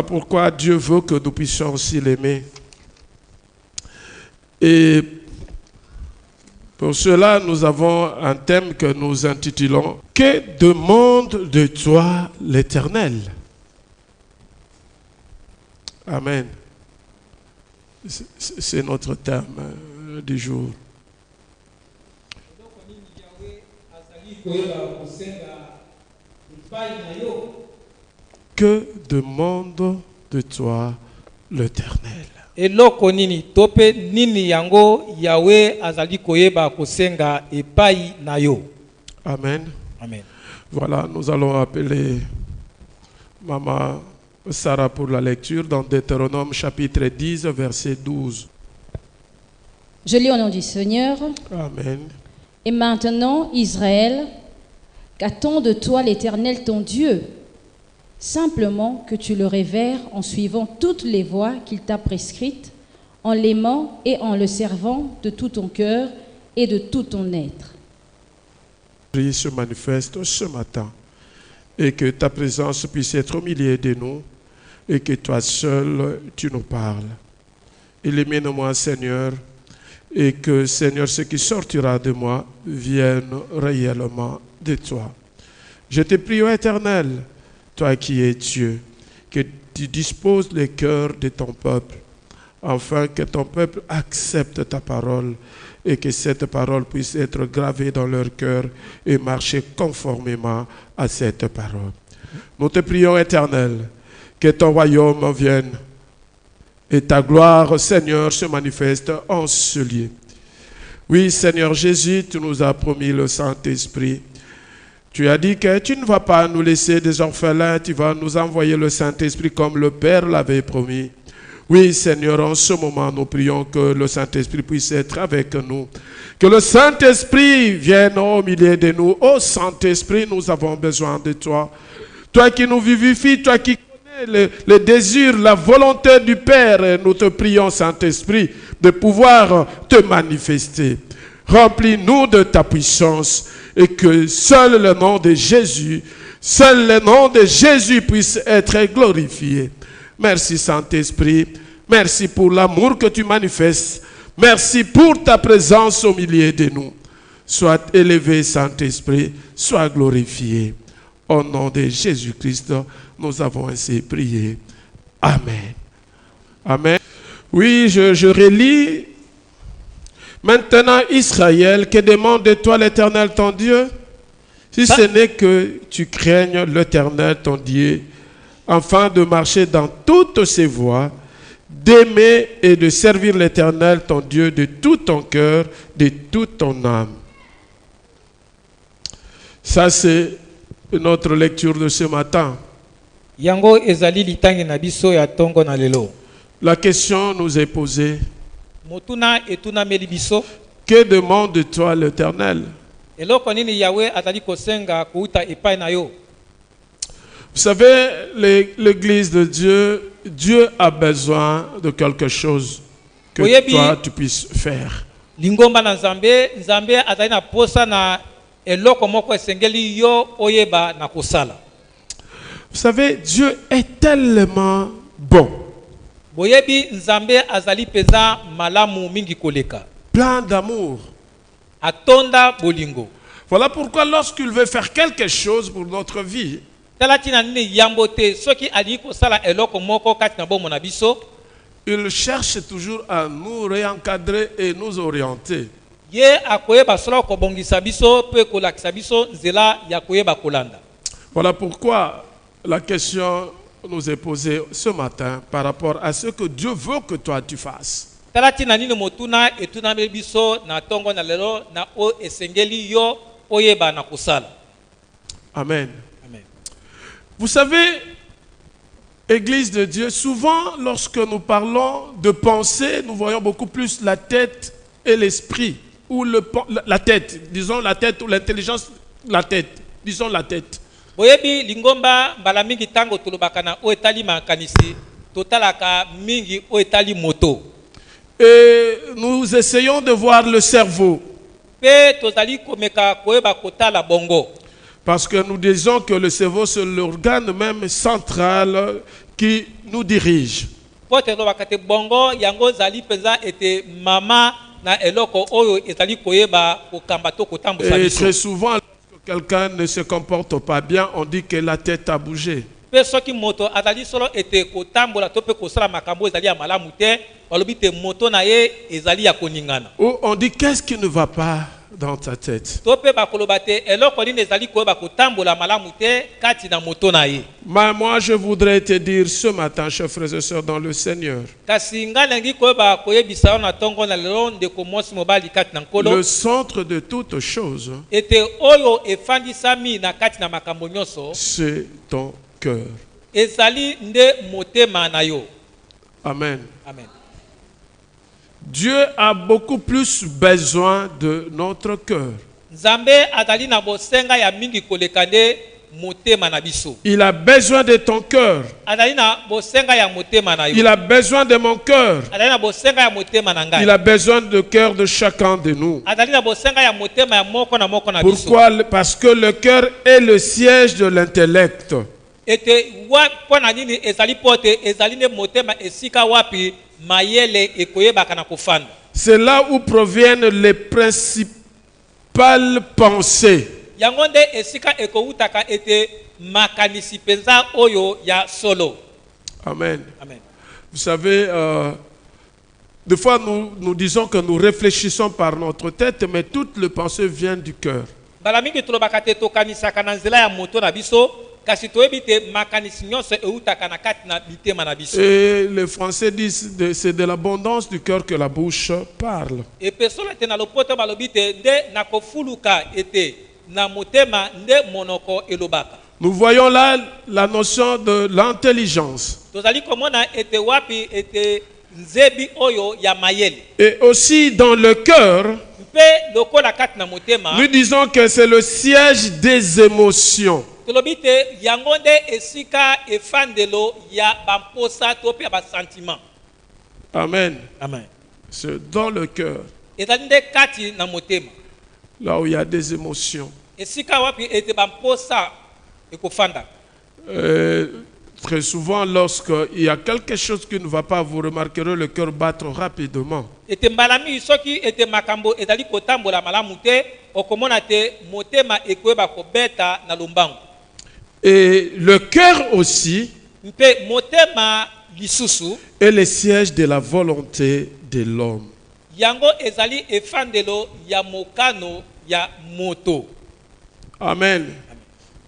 pourquoi Dieu veut que nous puissions aussi l'aimer. Et pour cela, nous avons un thème que nous intitulons « Que demande de toi l'Éternel ?» Amen. C'est notre thème du jour. Que demande de toi l'Éternel? Eloko nini tope nini yango Yahweh azali koyeba kosenga epai na yo. Amen. Amen. Voilà, nous allons appeler Maman Sarah pour la lecture dans Deutéronome chapitre 10, verset 12. Je lis au nom du Seigneur. Amen. Et maintenant, Israël, qu'attend de toi l'Éternel ton Dieu? Simplement que tu le révères en suivant toutes les voies qu'il t'a prescrites, en l'aimant et en le servant de tout ton cœur et de tout ton être. Jésus se manifeste ce matin et que ta présence puisse être au milieu de nous et que toi seul tu nous parles. Élimine-moi, Seigneur, et que, Seigneur, ce qui sortira de moi vienne réellement de toi. Je te prie, ô Éternel, toi qui es Dieu, que tu disposes les cœurs de ton peuple, afin que ton peuple accepte ta parole et que cette parole puisse être gravée dans leur cœur et marcher conformément à cette parole. Nous te prions, Éternel, que ton royaume vienne et ta gloire, Seigneur, se manifeste en ce lieu. Oui, Seigneur Jésus, tu nous as promis le Saint-Esprit. Tu as dit que tu ne vas pas nous laisser des orphelins, tu vas nous envoyer le Saint-Esprit comme le Père l'avait promis. Oui, Seigneur, en ce moment, nous prions que le Saint-Esprit puisse être avec nous. Que le Saint-Esprit vienne au milieu de nous. Ô Saint-Esprit, nous avons besoin de toi. Toi qui nous vivifies, toi qui connais le désir, la volonté du Père, nous te prions, Saint-Esprit, de pouvoir te manifester. Remplis-nous de ta puissance et que seul le nom de Jésus puisse être glorifié. Merci Saint-Esprit, merci pour l'amour que tu manifestes, merci pour ta présence au milieu de nous. Sois élevé Saint-Esprit, sois glorifié. Au nom de Jésus-Christ, nous avons ainsi prié. Amen. Amen. Oui, je relis. Maintenant, Israël, que demande de toi l'Éternel ton Dieu? Si ce n'est que tu craignes l'Éternel ton Dieu, afin de marcher dans toutes ses voies, d'aimer et de servir l'Éternel ton Dieu de tout ton cœur, de toute ton âme. Ça, c'est notre lecture de ce matin. Yango ezali litangi na biso ya tongo na lelo. La question nous est posée. Motuna etuna meli biso. Que demande de toi l'Éternel? Eloko nini Yahweh azali kosenga kuuta epai na yo. Vous savez, l'Église de Dieu, Dieu a besoin de quelque chose que toi tu puisses faire. Lingomba na Nzambe azali na posa na eloko moko esengeli yo oyeba na kosala. Vous savez, Dieu est tellement bon. Boyebi Nzambe azali peza malamu mingi koleka. Plein d'amour. Atonda bolingo. Voilà pourquoi lorsqu'il veut faire quelque chose pour notre vie, il cherche toujours à nous réencadrer et nous orienter. Voilà pourquoi la question nous est posée ce matin par rapport à ce que Dieu veut que toi tu fasses. Amen. Amen. Vous savez, Église de Dieu, souvent lorsque nous parlons de pensée, nous voyons beaucoup plus la tête et l'esprit, ou la tête, disons la tête, ou l'intelligence, la tête, disons la tête. Boyebi lingomba mbala mingi tango tulubaka na o etali makanisi totalaka mingi o etali moto. Et nous essayons de voir le cerveau. Pe tozali komeka koyeba kotala bongo. Parce que nous disons que le cerveau c'est l'organe même central qui nous dirige. po te lobaka te bongo yango ezali mpenza ete mama na eloko oyo ezali koyeba kokamba to kotambusa Et biso. très souvent, lorsque quelqu'un ne se comporte pas bien, on dit que la tête a bougé. Mpe soki moto azali solo ete kotambola to mpe kosala makambo ezali ya malamu te balobi te moto na ye ezali ya koningana. Ou on dit qu'est-ce qui ne va pas dans ta tête. To mpe bakoloba te eloko nini ezali koyeba kotambola malamu te kati na moto na ye. Mais moi, je voudrais te dire ce matin, chers frères et sœurs dans le Seigneur, Kasi nga nalingi koyeba koyebisa yo na ntongo na lelo ndeko mwasi mobali kati na nkolo le centre de toutes choses, ete oyo efandisami na kati na makambo nyonso c'est ton cœur. ezali nde motema na yo. Amen. Amen. Dieu a beaucoup plus besoin de notre cœur. Nzambe azali na bosenga ya mingi koleka nde motema na biso. Il a besoin de ton cœur. Azali na bosenga ya motema na yo. Il a besoin de mon cœur. Azali na bosenga ya motema na ngai. Il a besoin du cœur de chacun de nous. Azali na bosenga ya motema ya moko na biso. Pourquoi? Parce que le cœur est le siège de l'intellect. Ete wa pona nini ezali pote ezali ne motema esika wapi mayele ekoyebaka na kofanda. C'est là où proviennent les principales pensées. Yango nde esika ekoutaka ete makanisi penza oyo ya solo. Amen. Amen. Vous savez, des fois nous disons que nous réfléchissons par notre tête, mais toutes les pensées viennent du cœur. Bala mingi tulobaka te tokanisaka na nzela ya moto na biso kasi toyebi te makanisi nyonso eutaka na kati na bitema na biso. Et les Français disent c'est de l'abondance du cœur que la bouche parle. Epe solo ete na lopoto balobi te nde na kofuluka ete na motema nde monoko elobaka. Nous voyons là la notion de l'intelligence. Tozali komona ete wapi ete nzebi oyo ya mayele. Et aussi dans le cœur, Mpe lokola kati na motema nous disons que c'est le siège des émotions. tolobi te yango nde esika efandelo ya bamposa to pe ba sentiment. Amen. Amen. C'est dans le cœur, Ezali nde kati na motema là où il y a des émotions. esika wapi ete bamposa ekofanda. Très souvent, lorsqu'il y a quelque chose qui ne va pas, vous remarquerez le cœur battre rapidement. Ete mbalami soki ete makambo ezali kotambola malamu te okomona te motema ekoyeba kobeta na lombango. Et le cœur aussi Mpe motema lisusu est le siège de la volonté de l'homme. yango ezali efandelo ya mokano ya moto. Amen.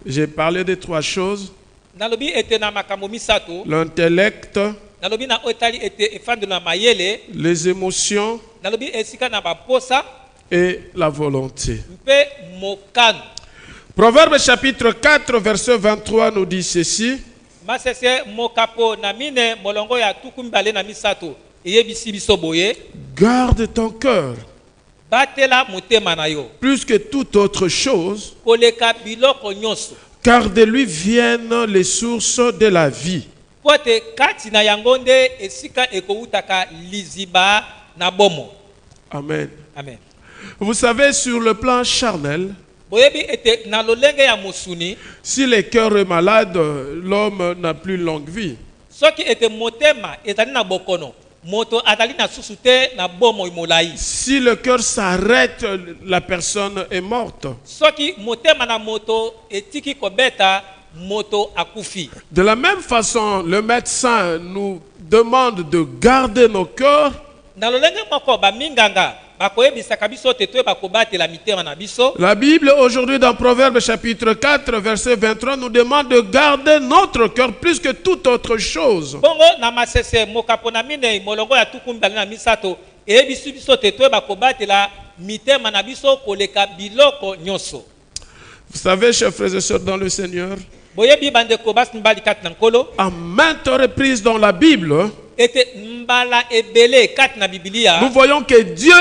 J'ai parlé de trois choses. Nalobi ete na makambo misato L'intellect, nalobi na otali ete efandelo na mayele les émotions nalobi esika na baposa et la volonté. mpe mokano. Proverbe chapitre 4, verset 23 nous dit ceci. Masese mokapo na mine molongo ya tuku mibale na misato eyebisi biso boye Garde ton cœur batela motema na yo plus que toute autre chose, koleka biloko nyonso car de lui viennent les sources de la vie. po ete kati na yango nde esika ekoutaka liziba na bomo. Amen. Amen. Vous savez, sur le plan charnel, Boyebi ete na lolenge ya mosuni si le cœur est malade, l'homme n'a plus longue vie. soki ete motema ezali na bokono moto azali na susu te na bomo molai. Si le cœur s'arrête, la personne est morte. Soki motema na moto etiki kobeta moto akufi. De la même façon, le médecin nous demande de garder nos cœurs Na lolenge moko baminganga bakoyebisaka biso te toyeba kobatela mitema na biso. La Bible aujourd'hui dans Proverbe chapitre 4 verset 23 nous demande de garder notre cœur plus que toute autre chose. Bongo na masese mokapo na mine molongo ya tuku mibale na misato eyebisi biso te toyeba kobatela mitema na biso koleka biloko nyonso. Vous savez, chers frères et sœurs dans le Seigneur, Boyebi bandeko basi mibali kati na nkolo à maintes reprises dans la Bible, ete mbala ebele kati na Biblia nous voyons que Dieu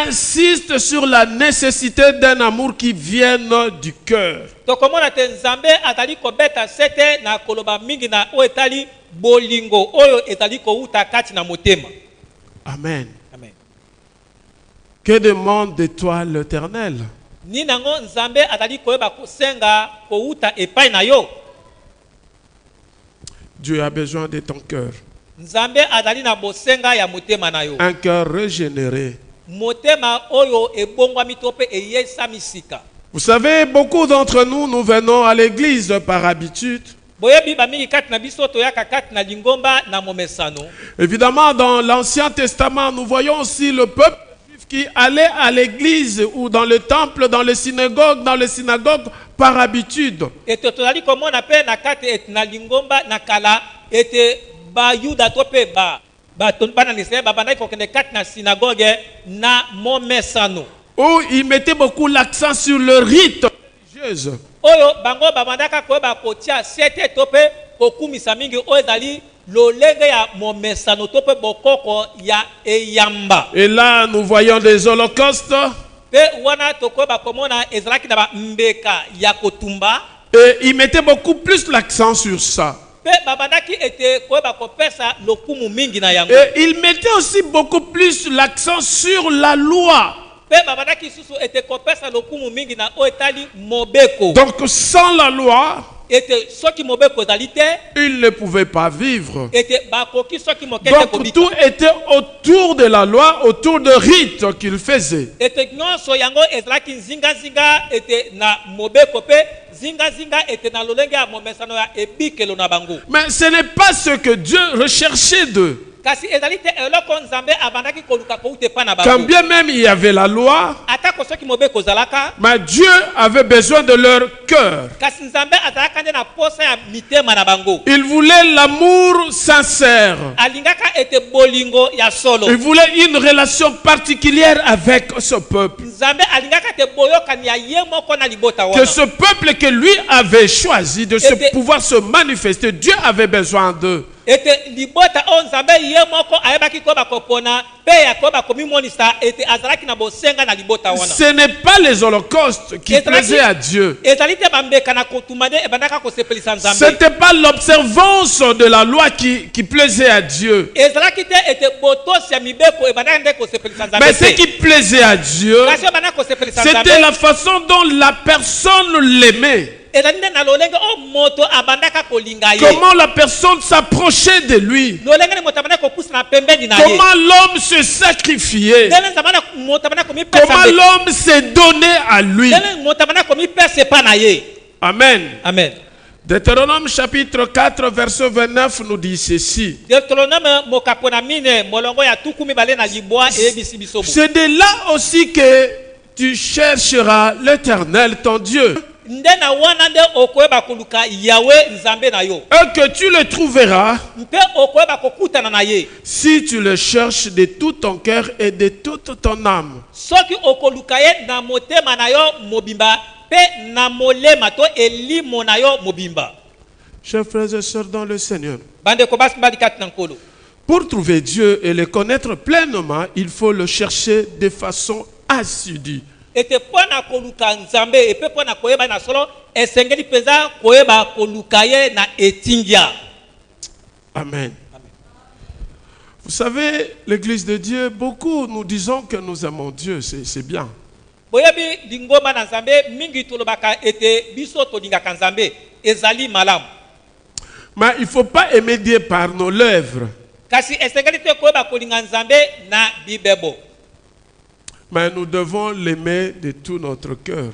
insiste sur la nécessité d'un amour qui vienne du cœur. tokomona te nzambe azali kobeta sete na koloba mingi na oyo etali bolingo oyo ezali kouta kati na motema. Amen. Amen. Que demande de toi l'Éternel? Ni nango nzambe azali koyeba kosenga kouta epai na yo. Dieu a besoin de ton cœur. Nzambe azali na bosenga ya motema na yo. Un cœur régénéré. Motema oyo ebongwami to pe eyesami sika. Vous savez, beaucoup d'entre nous, nous venons à l'église par habitude. Boyebi bamingi kati na biso toyaka kati na lingomba na momesano. Évidemment, dans l'Ancien Testament, nous voyons aussi le peuple juif qui allait à l'église ou dans le temple, dans les synagogues par habitude. Et tozali komona pe na kati na lingomba na kala ete ba yuda to pe ba tonbana nisema babandaki kokende kati na synagogue na momesano. Où ils mettaient beaucoup l'accent sur le rite religieux. Oyo bango babandaka koyeba kotia sete to pe kokumisa mingi oyo ezali lolenge ya momesano to pe bokoko ya eyamba. Et là, nous voyons des holocaustes. Pe wana tokoyeba komona ezalaki na ba mbeka ya kotumba. Et ils mettaient beaucoup plus l'accent sur ça. Pe babandaki ete koyeba kopesa lokumu mingi na yango. Et ils mettaient aussi beaucoup plus l'accent sur la loi. Donc sans la loi, ils ne pouvaient pas vivre. Donc tout était autour de la loi, autour de rites qu'ils faisaient. Mais ce n'est pas ce que Dieu recherchait d'eux. Quand bien même il y avait la loi, mais Dieu avait besoin de leur cœur. Il voulait l'amour sincère. Il voulait une relation particulière avec ce peuple. Que ce peuple que lui avait choisi de pouvoir se manifester, Dieu avait besoin d'eux. Ce n'est pas les holocaustes qui plaisaient à Dieu. Ce n'était pas l'observance de la loi qui plaisait à Dieu. Mais ce qui plaisait à Dieu, c'était la façon dont la personne l'aimait. Comment la personne s'approchait de lui. Comment l'homme se sacrifiait. Comment l'homme s'est donné à lui. Amen. Amen. Deutéronome chapitre 4 verset 29 nous dit ceci. C'est de là aussi que tu chercheras l'Éternel ton Dieu. Et que tu le trouveras si tu le cherches de tout ton cœur et de toute ton âme. Chers frères et sœurs dans le Seigneur, pour trouver Dieu et le connaître pleinement, il faut le chercher de façon assidue. Amen. Vous savez, l'Église de Dieu, beaucoup nous disons que nous aimons Dieu, c'est bien. Mais il ne faut pas aimer Dieu par nos lèvres. Mais nous devons l'aimer de tout notre cœur.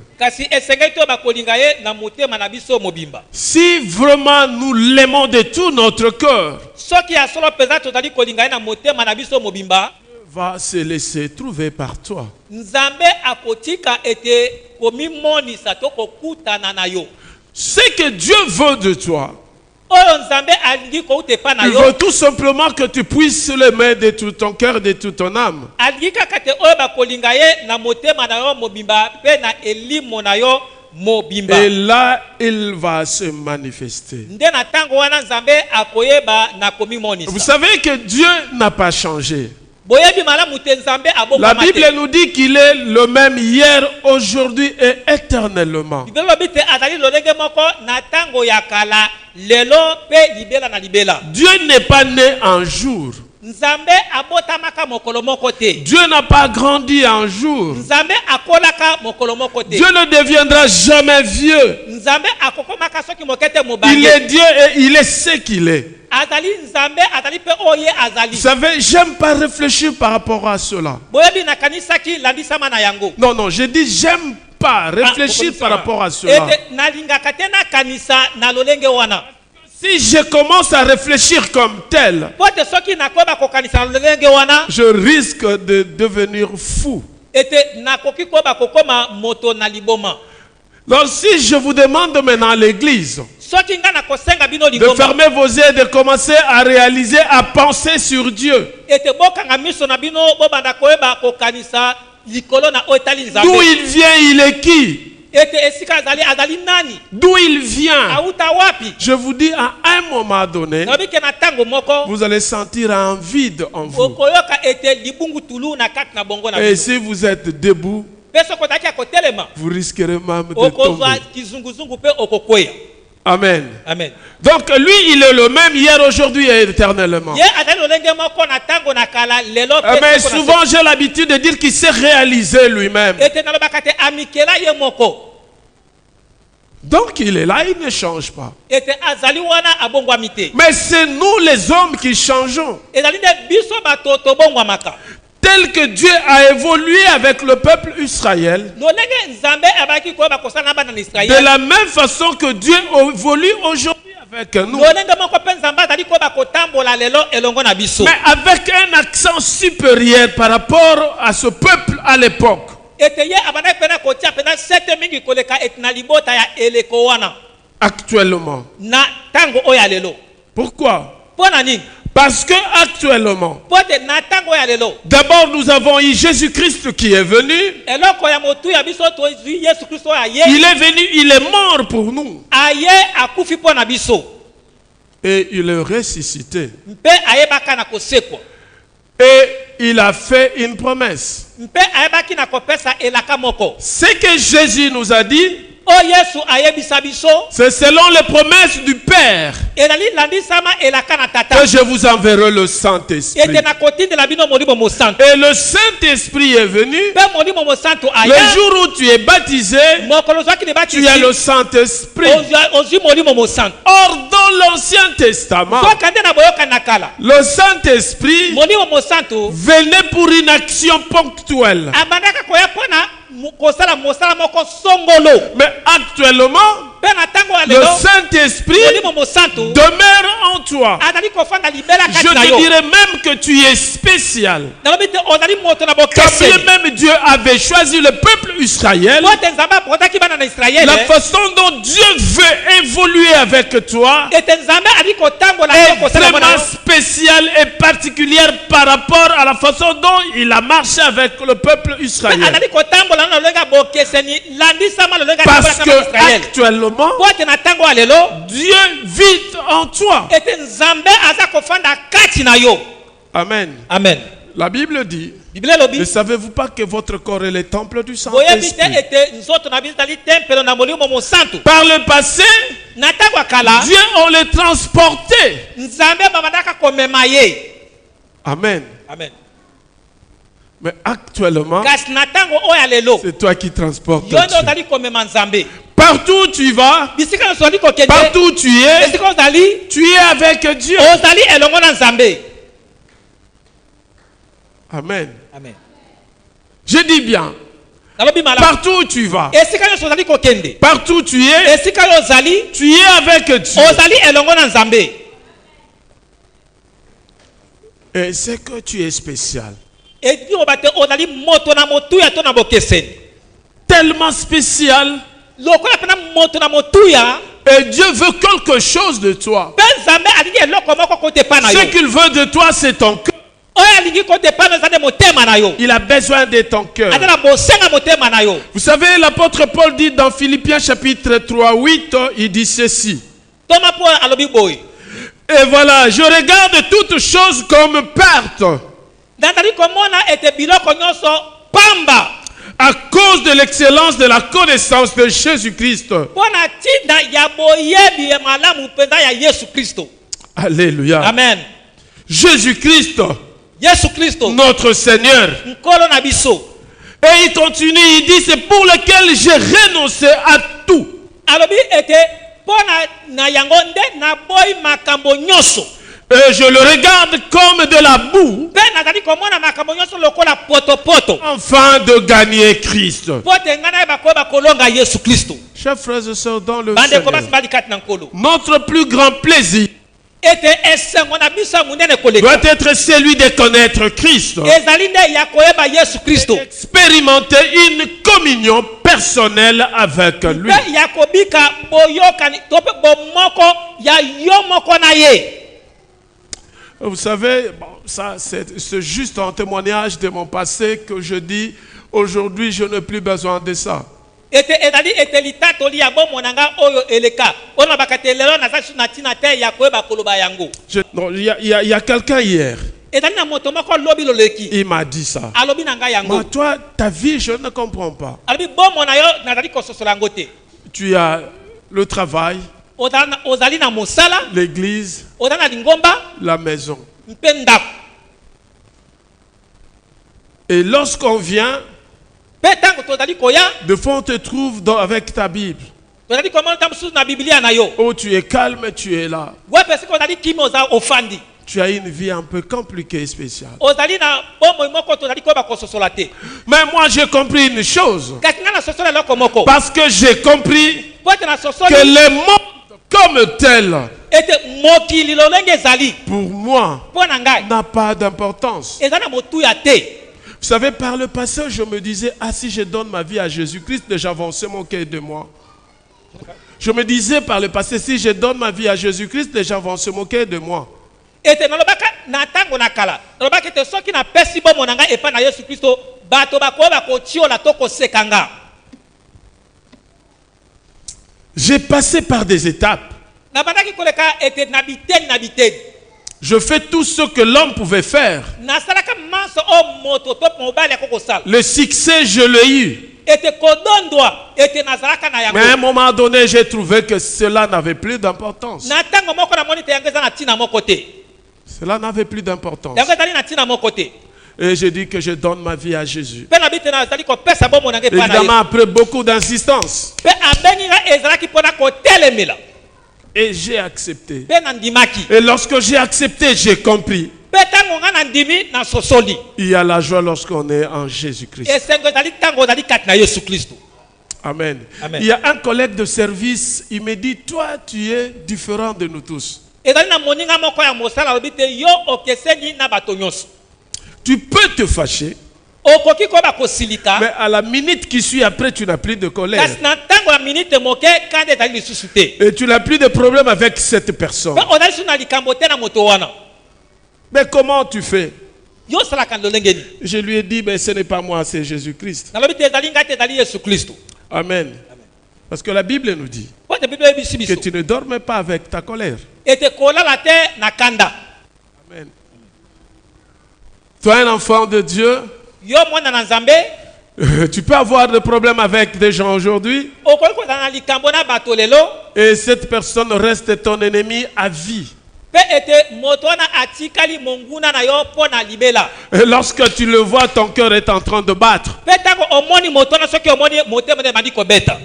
Si vraiment nous l'aimons de tout notre cœur, va se laisser trouver par toi. Ce que Dieu veut de toi, il veut tout simplement que tu puisses l'aimer de tout ton cœur, de toute ton âme. Et là, il va se manifester. Vous savez que Dieu n'a pas changé. La Bible nous dit qu'il est le même hier, aujourd'hui et éternellement. Dieu n'est pas né un jour. Nzambe abotamaka mokolo moko te. Dieu n'a pas grandi un jour. Nzambe akolaka mokolo moko te. Dieu ne deviendra jamais vieux. Nzambe akokomaka soki mokete Il mobange. est Dieu et il est ce qu'il est. Azali nzambe azali pe oye azali. Vous savez, j'aime pas réfléchir par rapport à cela. Boyebi na kanisaki landisama na yango. Non, non, je dis j'aime pas réfléchir par rapport à cela. Ete nalingaka te na kanisa na lolenge wana. Si je commence à réfléchir comme tel, Pote soki nakoba kokanisa na lolenge wana. je risque de devenir fou. Ete nakoki koba kokoma moto na liboma. Donc si je vous demande maintenant à l'église Soki nga na kosenga bino de liboma. fermer vos yeux et de commencer à réaliser, à penser sur Dieu, Ete bokanga miso na bino bobanda koyeba kokanisa likolo na otali nzambe. d'où il vient, il est qui? Ete esika azali nani? D'où il vient? Auta wapi? Je vous dis, à un moment donné, Nobike na tango moko. vous allez sentir un vide en vous. Okoyoka ete libungu tulu na kati na bongo na Et bino. si vous êtes debout, Peso kotaki akotelema. vous risquerez même de Okozwa tomber. kizunguzungu pe okokweya. Amen. Amen. Donc lui, il est le même hier, aujourd'hui et éternellement. Ye azali lolenge moko na tango na kala lelo pe. Mais soko na souvent, j'ai l'habitude de dire qu'il s'est réalisé lui-même. soko. Ete nalobaka te amikela ye moko. Donc il est là, il ne change pas. Ete azali wana abongwami te. Mais c'est nous les hommes qui changeons. Ezali nde biso bato tobongwamaka. Tel que Dieu a évolué avec le peuple Israël, Lolenge nzambe abaki koyeba kosala bana na de Israël. la même façon que Dieu évolue aujourd'hui avec nous. Lolenge moko pe nzambe azali koyeba kotambola lelo elongo na biso. Mais avec un accent supérieur par rapport à ce peuple à l'époque. Ete ye abandaki pena kotia pena sete mingi koleka ete na libota ya eleko wana. Actuellement. Na tango oyo ya lelo. Pourquoi? Mpo na nini? Parce que actuellement, Po ete na tango oyo ya lelo. d'abord nous avons eu Jésus-Christ qui est venu. Eloko ya motu ya biso tozwi Yesu Kristo oyo aye. Il est venu, il est mort pour nous. Aye akufi mpo na biso. Et il est ressuscité. Mpe ayebaka na kosekwa. Et il a fait une promesse. Mpe ayebaki na kopesa elaka moko. Ce que Jésus nous a dit, O Yesu ayebisa biso. c'est selon les promesses du Père Elali landisama elaka na que tata. je vous enverrai le Saint-Esprit. Ete na kotindela bino molimo mosantu. Et le Saint-Esprit est venu. Mpe molimo mosantu aye. Le jour où tu es baptisé, Mokolo zwaki ne tu as le batisi. Saint-Esprit. Ozwi molimo mosantu. Or, dans l'Ancien Testament, Soka nde na boyoka na kala. le Saint-Esprit Molimo mosantu venait pour une action ponctuelle. abandaka koya mpona kosala mosala moko songolo. Mais actuellement, Mpe na tango ya le lelo Saint-Esprit molimo mosantu demeure en toi. azali kofanda libela Je kati na te yo. dirais même que tu es spécial. Nalobi te ozali moto na Quand bien bokeseni. même Dieu avait choisi le peuple Israël, Po ete nzambe apotaki bana na Israele. la façon dont Dieu veut évoluer avec toi Ete nzambe ali kotambola est yo kosala mona vraiment yo. spéciale et particulière par rapport à la façon dont il a marché avec le peuple Mpe israélien. azali kotambola na lolenge ya bokeseni landisama lolenge ya Parce tambolaka que na Israele. actuellement, Po ete na tango ya lelo Dieu vit en toi. ete nzambe aza kofanda kati na yo. Amen. Amen. La Bible dit, Biblia elobi ne savez-vous pas que votre corps est le temple du boyebi te Saint-Esprit? ete nzoto na biso ezali tempelo na molimo mosantu. Par le passé, Na tango ya kala Dieu, on les transportait. nzambe babandaka komema ye. Amen. Amen. Mais actuellement, Kasi na tango oyo ya lelo c'est toi qui transportes yo nde Dieu. ozali komema nzambe. Partout où tu vas, Bisika nyonso ozali kokende partout où tu es, esika ozali tu es avec Dieu. ozali elongo na nzambe. Amen. Amen. Je dis bien, Nalobi malamu. partout où tu vas, Esika nyonso ozali kokende partout où tu es, esika yo ozali tu es avec Dieu. ozali elongo na nzambe. Et c'est que tu es spécial. Edi oba te ozali moto na motuya to na bokeseni. Tellement spécial. Lokola pena moto na motuya Et Dieu veut quelque chose de toi. mpe nzambe alingi eloko moko kotepa na yo. Ce qu'il veut de toi, c'est ton cœur. Oyo alingi kotepa na eza nde motema na yo. Il a besoin de ton cœur. Aza na bosenga motema na yo. Vous savez, l'apôtre Paul dit dans Philippiens chapitre 3, 8, il dit ceci. Toma mpo alobi boye. Et voilà, je regarde toutes choses comme perte Nazali komona ete biloko nyonso pamba à cause de l'excellence de la connaissance de Jésus-Christ. mpo na ntinda ya boyebi ya malamu mpenza ya Yesu Kristo. Alléluia. Amen. Jésus-Christ, Yesu Kristo notre Seigneur. nkolo na biso. Et il continue, il dit, c'est pour lequel j'ai renoncé à tout. Alobi ete pona na yango nde na boy makambo nyonso. Et je le regarde comme de la boue, Pe nazali komona makambo nyonso lokola poto afin de gagner Christ. pote ngana bakoba kolonga Yesu Kristo. Chers frères et sœurs dans le Bande Seigneur, komasi bali kati na nkolo. notre plus grand plaisir Ete esengo na biso munene koleka. doit être celui de connaître Christ, Ezali nde ya koyeba Yesu Kristo. expérimenter une communion personnelle avec lui. Pe ya kobika boyokani tope bomoko ya yo moko na ye. Vous savez, bon, ça c'est juste un témoignage de mon passé que je dis, aujourd'hui je n'ai plus besoin de ça. Ete ezali ete litatoli ya bomonanga oyo eleka. Ona bakatelelo na sasu na tina te ya koyeba koloba yango. Non, il y a quelqu'un hier, Ezali na moto moko lobi loleki. il m'a dit ça. Alobi nanga yango. Moi, toi, ta vie, je ne comprends pas. Alobi bomona yo nazali kososola ngo te. Tu as le travail, Ozali na mosala, l'église, ozali na lingomba, la maison. mpe ndako. Et lorsqu'on vient, Pe tango tozali koya, de fois on te trouve avec ta Bible. tozali komona tamusu na Biblia na yo. Oh, tu es calme, tu es là. Ouais parce que ozali kimi oza ofandi. Tu as une vie un peu compliquée et spéciale. Ozali na bomoi moko tozali koyeba kososola te. Mais moi, j'ai compris une chose. Kasi nga na sosola eloko moko. Parce que j'ai compris Po ete na que sosoli le monde comme tel, ete mokili lolenge ezali pour moi, mpo na ngai n'a pas d'importance. eza na motuya te. Vous savez, par le passé, je me disais, ah, si je donne ma vie à Jésus-Christ, déjà vont se moquer de moi. Je me disais par le passé, si je donne ma vie à Jésus-Christ, les gens vont se moquer de moi. Ete nalobaka na ntango na kala nalobaka ete soki napesi bomo na ngai epai na Yesu Kristo bato bakoyeba kotiola to koseka nga. J'ai passé par des étapes. Nabandaki koleka ete na biteni na biteni. Je fais tout ce que l'homme pouvait faire. Nasalaka manso o moto to mobali akoko sala. Le succès, je l'ai eu. Ete kodondwa ete nazalaka na yango. Mais à un moment donné, j'ai trouvé que cela n'avait plus d'importance. Na ntango moko na moni te yango eza na ntina moko te. Cela n'avait plus d'importance. Yango ezali na ntina moko te. Et j'ai dit que je donne ma vie à Jésus. Pe na bite na ezali kopesa bomo na ngai epai na Évidemment, Yesu. après beaucoup d'insistance. Pe abengi nga ezalaki mpona kotelemela. Et j'ai accepté. Pe na ndimaki. Et lorsque j'ai accepté, j'ai compris. Pe ntango nga na ndimi na sosoli. Il y a la joie lorsqu'on est en Jésus-Christ. Esengo ezali ntango ozali kati na Yesu Kristo. Amen. Amen. Il y a un collègue de service, il me dit, toi, tu es différent de nous tous. Ezali na moninga moko ya mosala alobi te yo okeseni na bato nyonso. Tu peux te fâcher, Okoki koyeba kosilika. mais à la minute qui suit après, tu n'as plus de colère. Kasi na ntango ya minite moke kanda ezali lisusu te. Et tu n'as plus de problème avec cette personne. Pe ozali su na likambo te na moto wana. Mais comment tu fais? Yo osalaka lolenge nini? Je lui ai dit, mais ce n'est pas moi, c'est Jésus-Christ. Nalobi te ezali ngai te ezali Yesu Kristo. Amen. Parce que la Bible nous dit Po te Biblia ebisi que biso. tu ne dormais pas avec ta colère. Ete kolala te na kanda. Amen. Toi, un enfant de Dieu, Yo mwana na Nzambe tu peux avoir des problèmes avec des gens aujourd'hui okoki kozala na likambo na bato lelo. et cette personne reste ton ennemi à vie. Pe ete moto wana atikali monguna na yo mpo na libela. Et lorsque tu le vois, ton cœur est en train de battre. Pe ntango omoni moto wana soki omoni motema nde ebandi kobeta.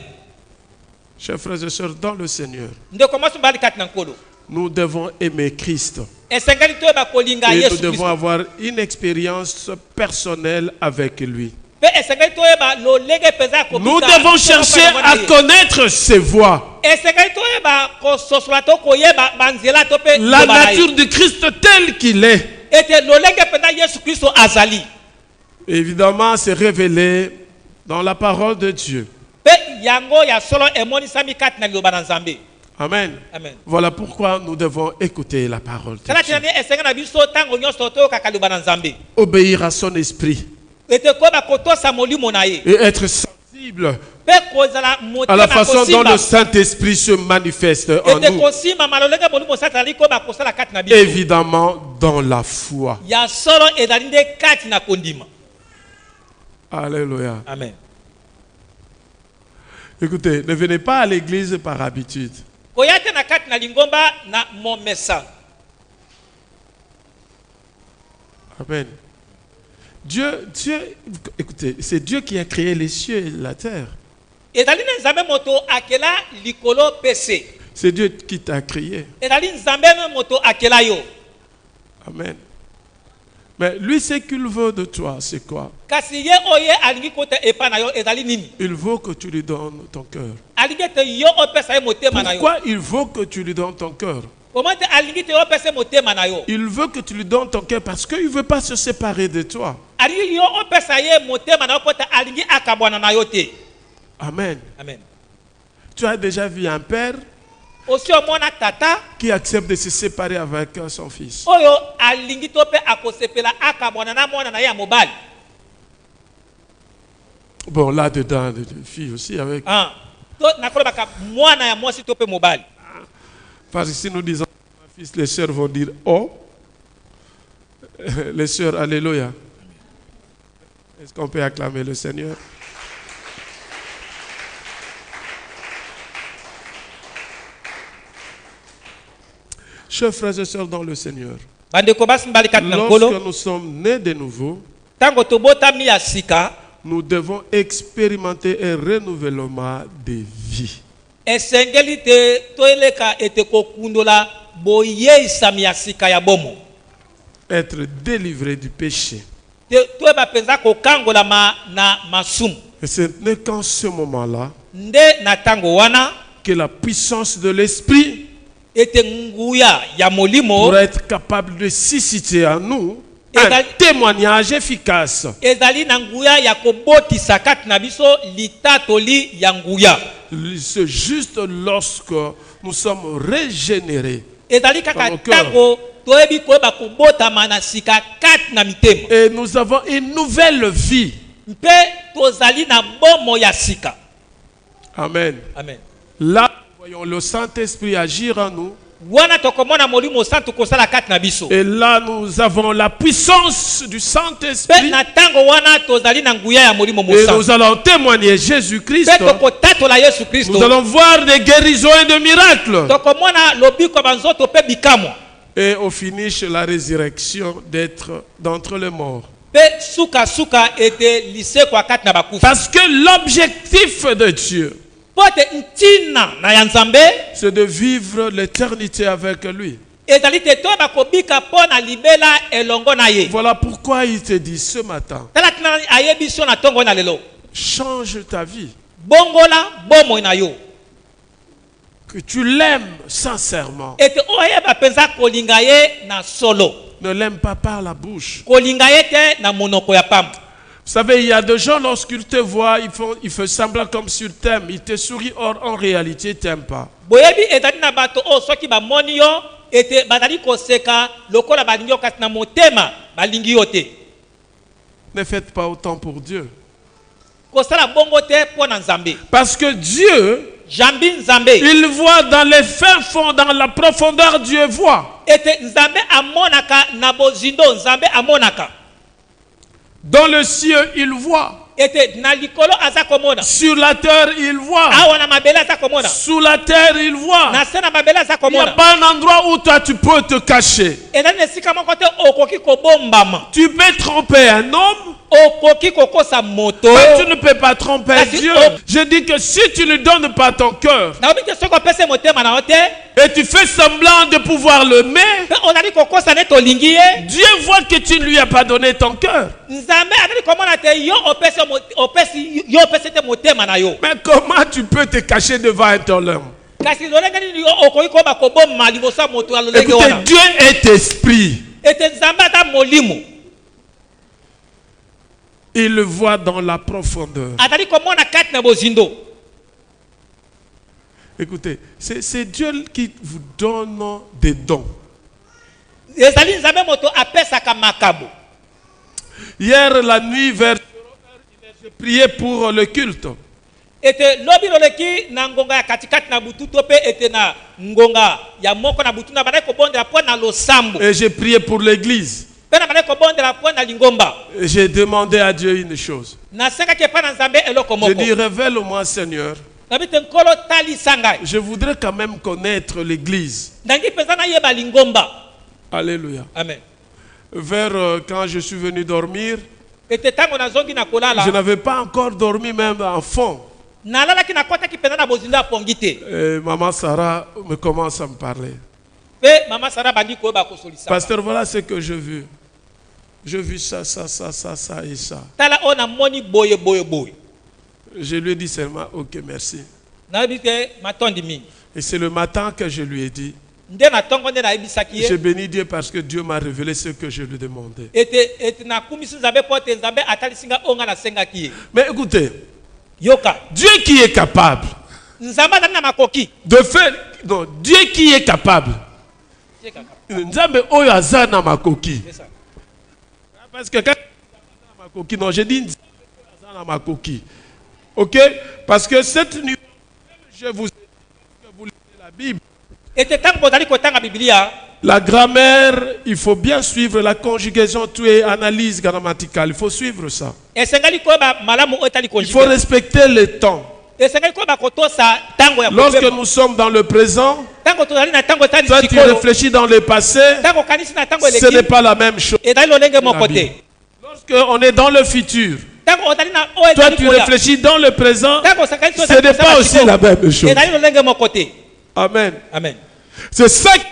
Chers frères et sœurs, dans le Seigneur, Ndeko mwasi mbali kati na nkolo. nous devons aimer Christ. Esengeli toyeba kolinga Et nous Yesu devons Kristo. avoir une expérience personnelle avec lui. Pe esengeli toyeba lolenge mpenza ya kobika. Nous devons chercher à connaître ses voies. Esengeli toyeba kososola to koyeba banzela to pe La loba na ye. nature de Christ tel qu'il est. Ete lolenge mpenza Yesu Kristo azali. Évidemment, c'est révélé dans la parole de Dieu. Pe yango ya solo emonisami kati na liloba na Nzambe. Amen. Amen. Voilà pourquoi nous devons écouter la parole de Tala Dieu. tinani esenga na biso ntango nyonso toyokaka liloba na Nzambe. Obéir à son esprit Ete koyeba kotosa molimo na ye. et être sensible Pe kozala à motema la façon dont kosimba. le Saint-Esprit se manifeste en Ete nous. kosimba malolenge molimo satali koyeba kosala kati na biso. Évidemment, dans la foi. Ya solo ezali nde kati na kondima. Alléluia. Amen. Écoutez, ne venez pas à l'église par habitude. Koya te na kati na lingomba na momesa. Amen. Dieu, écoutez, c'est Dieu qui a créé les cieux et la terre. ezali na nzambe moto akela likolo pese. C'est Dieu qui t'a créé. ezali nzambe moto akela yo. Amen. Mais lui, ce qu'il veut de toi, c'est quoi? Kasi ye oye alingi kota epa na yo ezali nini? Il veut que tu lui donnes ton cœur. Alingi te yo opesa ye motema na yo. Pourquoi il veut que tu lui donnes ton cœur? Comment te alingi te opesa motema na yo? Il veut que tu lui donnes ton cœur parce qu'il ne veut pas se séparer de toi. Alingi yo opesa ye motema na yo pota alingi akabwana na yo te. Amen. Amen. Tu as déjà vu un père Aussi omona tata qui accepte de se séparer avec son fils. oyo alingi to pe akosepela akabwana na mwana na ya mobali. Bon, là-dedans, les filles aussi avec. Ah. To nakolobaka mwana ya mwasi to pe mobali. Parce que si nous disons mon fils, les sœurs vont dire oh. Les sœurs, alléluia. Est-ce qu'on peut acclamer le Seigneur? Chers frères et sœurs dans le Seigneur, Bandeko basi mbali kati na lorsque nkolo nous sommes nés de nouveau, tango tobotami ya sika nous devons expérimenter un renouvellement de vie. esengeli te toeleka ete kokundola boyeisami ya sika ya bomo. Être délivré du péché. Toyeba penza kokangolama na masumu. Et ce n'est qu'en ce moment-là Nde na tango wana que la puissance de l'Esprit ete nguya ya molimo pour être capable de susciter en nous un témoignage efficace. ezali na nguya ya kobotisa kati na biso litatoli ya nguya. C'est juste lorsque nous sommes régénérés ezali Dans kaka nos cœurs. tango toyebi koyeba kobotama na sika kati na mitema et nous avons une nouvelle vie. mpe tozali na bomo ya sika. Amen. Amen. Là, nous voyons le Saint-Esprit agir en nous. Wana tokomona molimo santu kosala kati na biso. Et là, nous avons la puissance du Pe Saint-Esprit. na tango wana tozali na nguya ya molimo Et nous mosantu. allons témoigner Jésus-Christ. Pe tokotatola Yesu Kristo. Nous allons voir des guérisons et des miracles. Tokomona lobiko banzoto pe bikamwa. Et au finish, la résurrection d'entre les morts. Pe suka ete lisekwa kati na bakufa. Parce que l'objectif de Dieu, Pote ntina na ya Nzambe c'est de vivre l'éternité avec lui. ezali te toyeba kobika mpo na libela elongo na ye. Voilà pourquoi il te dit ce matin, Tala tina ayebi so na tongo na lelo. change ta vie. Bongola bomo na yo. Que tu l'aimes sincèrement. Ete oyeba penza kolinga ye na solo. Ne l'aime pas par la bouche. Kolinga ye te na monoko ya pamba. Vous savez, il y a des gens, lorsqu'ils te voient, ils font semblant comme s'ils t'aiment. Ils te sourient, or en réalité, ils ne t'aiment pas. Boyebi ezali na bato o soki bamoni yo ete bazali koseka lokola balingi yo kasi na motema balingi yo te. Ne faites pas autant pour Dieu. Kosala bongo te mpo na Nzambe. Parce que Dieu, Jambi Nzambe il voit dans les fins fonds, dans la profondeur, Dieu voit. ete Nzambe amonaka na bozindo Nzambe amonaka. Dans le ciel, il voit. Ete na likolo aza komona. Sur la terre, il voit. Awa na mabele aza komona. Sous la terre, il voit. Na se na mabele aza Il n'y a komona. pas un endroit où toi tu peux te cacher. Ezali na esika moko te okoki kobombama. Tu peux tromper un homme, Okoki kokosa moto. mais tu ne peux pas tromper Kasi Dieu. o- Je dis que si tu ne donnes pas ton cœur Na obi te soko opese motema na yo te. et tu fais semblant de pouvoir l'aimer, Pe ozali kokosa ne tolingi ye. Dieu voit que tu ne lui as pas donné ton cœur. Nzambe azali komona te yo opesi te motema na yo. Mais comment tu peux te cacher devant un tel homme? Kasi lolenge nini yo okoki koba koboma liboso ya moto ya lolenge Écoutez, wana. Dieu est esprit. Ete Nzambe ata molimo. Il le voit dans la profondeur. Azali komona kati na bozindo. Écoutez, c'est Dieu qui vous donne des dons. Ezali Nzambe moto apesaka makabo. Hier, la nuit, vers 0h, j'ai prié pour le culte. Ete lobi loleki na ngonga ya katikati na butu to pe ete na ngonga ya moko na butu na bana kobondela po na losambo. Et j'ai prié pour l'église. Pe na bana kobondela po na lingomba. Et j'ai demandé à Dieu une chose. Na senga ke pa na Nzambe eloko Je moko. dis, révèle-moi, Seigneur. Na bite nkolo tali sangai. Je voudrais quand même connaître l'église. Ndangi penza na yeba lingomba. Alléluia. Amen. quand je suis venu dormir, ete ntango nazongi na je kolala n'avais pas encore dormi même en fond. nalalaki nakɔtaki mpenza na bozinda ya pongi te Et maman Sarah me commence à me parler. mpe mama sara bandi koyeba kosolisa Pasteur, voilà ce que j'ai vu. J'ai vu ça, ça, ça, ça, ça et ça. tala oyo namoni boye boye boye Je lui ai dit seulement, ok, merci. nayebi te matondi mingi Et c'est le matin que je lui ai dit, nde na ntongo nde nayebisaki j'ai ye béni Dieu parce que Dieu m'a révélé ce que je lui demandais. ete nakumisi nzambe mpo ete nzambe atalisi nga oyo nga nasengaki ye Mais écoutez, yoka Dieu qui est capable nzambe azali na makoki de faire... Non, Dieu qui est capable. Nzambe oyo aza na makoki. C'est ça. Parce que quand na makoki, non, j'ai dit Nzambe aza na makoki. Ok? Parce que cette nuit, je vous ai dit que vous lisez la Bible. ete ntango bozali kotanga bibilia La grammaire, il faut bien suivre la conjugaison, tout est analyse grammaticale. Il faut suivre ça. esengali koyeba malamu oyo etali Il faut konjuge respecter le temps. esengali koyeba kotosa ntango ya Lorsque kopema nous sommes dans le présent, ntango tozali na ntango etali toi tu sikolo réfléchis dans le passé, ntango okanisi na ntango ce n'est eleki pas la même chose. ezali lolenge moko te Lorsque on est dans le futur, ntango ozali na oyo toi ezali tu koya réfléchis dans le présent, ntango osakanisi ce n'est pas aussi la même chose. ezali lolenge moko te Amen. amen C'est ça que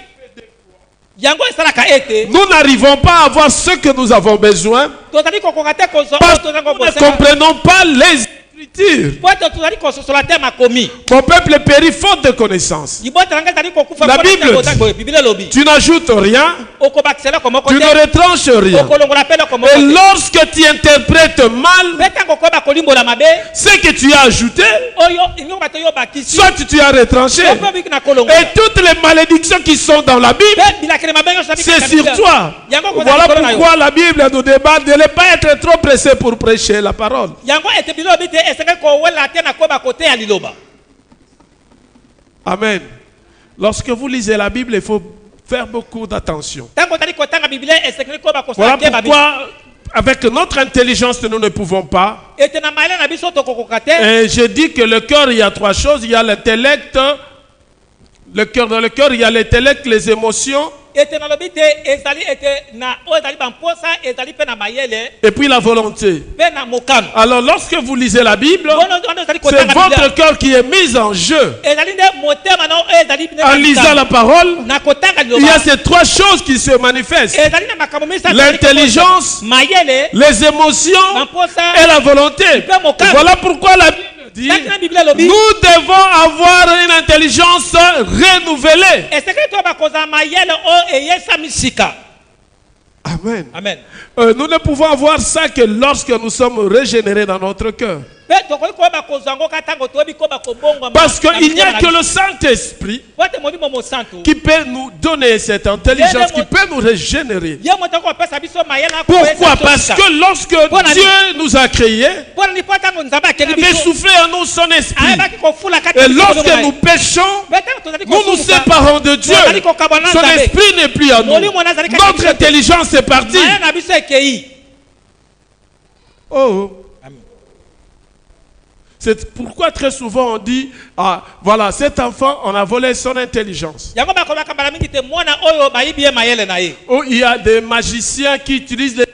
yango esalaka ete nous n'arrivons pas à avoir ce que nous avons besoin tozali kokoka te kozwa parce oyo que tozango nous ne bosenga comprenons pas les Écritures. po ete tozali kososola te makomi Mon peuple périt faute de connaissance. libota nanga ezali kokufa La mpo na Bible ntango dit. otango biblia elobi Tu n'ajoutes rien, okobakisela komoko tu ne te retranches rien. okolongola mpe loko moko Et te lorsque tu interprètes mal mpe ntango okoyeba kolimbola mabe ce que tu as ajouté, oyo ingo bato oyo bakisi soit tu as retranché. ope biki na kolongola Et toutes les malédictions qui sont dans la Bible, mpe bilakeli mabe nyonso na biki c'est na sur Biblia. toi. yango kozala Voilà likolo na yo pourquoi la Bible nous demande de ne pas être trop pressé pour prêcher la parole. yango ete bilobi te esengeli kowela te na koyeba koteya liloba Amen. Lorsque vous lisez la Bible, il faut faire beaucoup d'attention. ntango ozali kotanga biblia esengeli koyeba Voilà kosala te babi pourquoi, avec notre intelligence, nous ne pouvons pas. ete na mayele na biso tokokoka te Et je dis que le cœur, il y a trois choses. Il y a l'intellect. Le cœur, dans le cœur, il y a l'intellect, les émotions, ete nalobi te ezali ete na oyo ezali bamposa ezali mpe na mayele et puis la volonté. mpe na mokano Alors, lorsque vous lisez la Bible, wana ezali c'est kotanga biblia votre cœur qui est mis en jeu. ezali nde motema na oyo ezali nde En na lisant likambo. la parole, na kotanga il y a liloba ces trois choses qui se manifestent. ezali na makambo misatu L'intelligence, mayele les émotions bamposa et la volonté. Voilà pourquoi la Bible dit, kati na biblia elobi nous devons avoir une intelligence renouvelée. esekeli to bakozala mayele oyo eyesami sika Amen. amen Nous ne pouvons avoir ça que lorsque nous sommes régénérés dans notre cœur. mpe tokoki koyeba kozwa yango ka ntango toyebi koyeba kobongwa Parce qu'il n'y a que le Saint-Esprit po ete molimo mosantu qui peut nous donner cette intelligence, qui peut nous régénérer. ye moto akopesa biso mayele Pourquoi? Parce que lorsque Dieu nous a créés, mpona ni po ntango nzambe akeli il avait biso soufflé en nous son esprit. ayebaki kofula kati Et ya biso lorsque molimo na nous ye. péchons, Mpe ntango tozali nous nous kosuluka, séparons de Dieu. tozali kokabwana na Son Nzambe. esprit n'est plus en nous. Molimo na azali kati ya Notre biso te. intelligence est partie. mayele na biso ekei Oh. Amen. C'est pourquoi très souvent on dit, ah, voilà, cet enfant, on a volé son intelligence. yango bakobaka mbala mingi te mwana oyo bayibi ye mayele na ye Oh, il y a des magiciens qui utilisent l'intelligence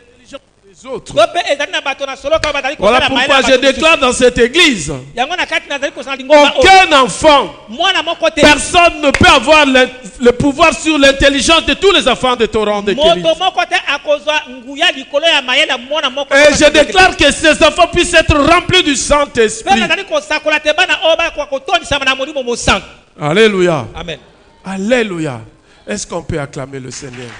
des autres. to mpe ezali na bato na soloka oyo bazali Voilà kosala mayele pourquoi na je bato mosusu. déclare dans cette église, yango na kati nazali kosala lingomba oyo aucun enfant, mwana moko te personne ne peut avoir le pouvoir sur l'intelligence de tous les enfants de Torah de Kéry. moto moko te akozwa nguya likolo ya mayele ya mwana moko Et je déclare que ces enfants puissent être remplis du mpe Saint-Esprit. nazali kosakola te bana oyo bakoka kotondisama na molimo mosantu Alléluia. amen Alléluia. Est-ce qu'on peut acclamer le Seigneur?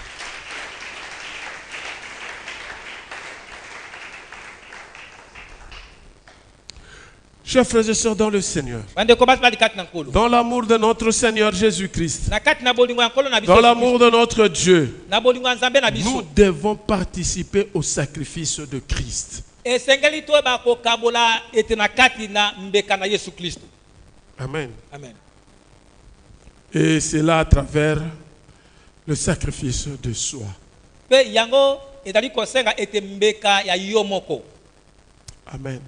Chers frères et sœurs dans le Seigneur, bandeko basi bali kati na nkolo dans l'amour de notre Seigneur Jésus-Christ, na kati na bolingo ya nkolo na biso dans l'amour de notre Dieu, na bolingo ya nzambe na nous biso devons participer au sacrifice de Christ. esengeli toyeba kokabola ete na kati na mbeka na yesu kristo Amen. amen Et c'est là à travers le sacrifice de soi. mpe yango ezali kosenga ete mbeka ya yo moko Amen.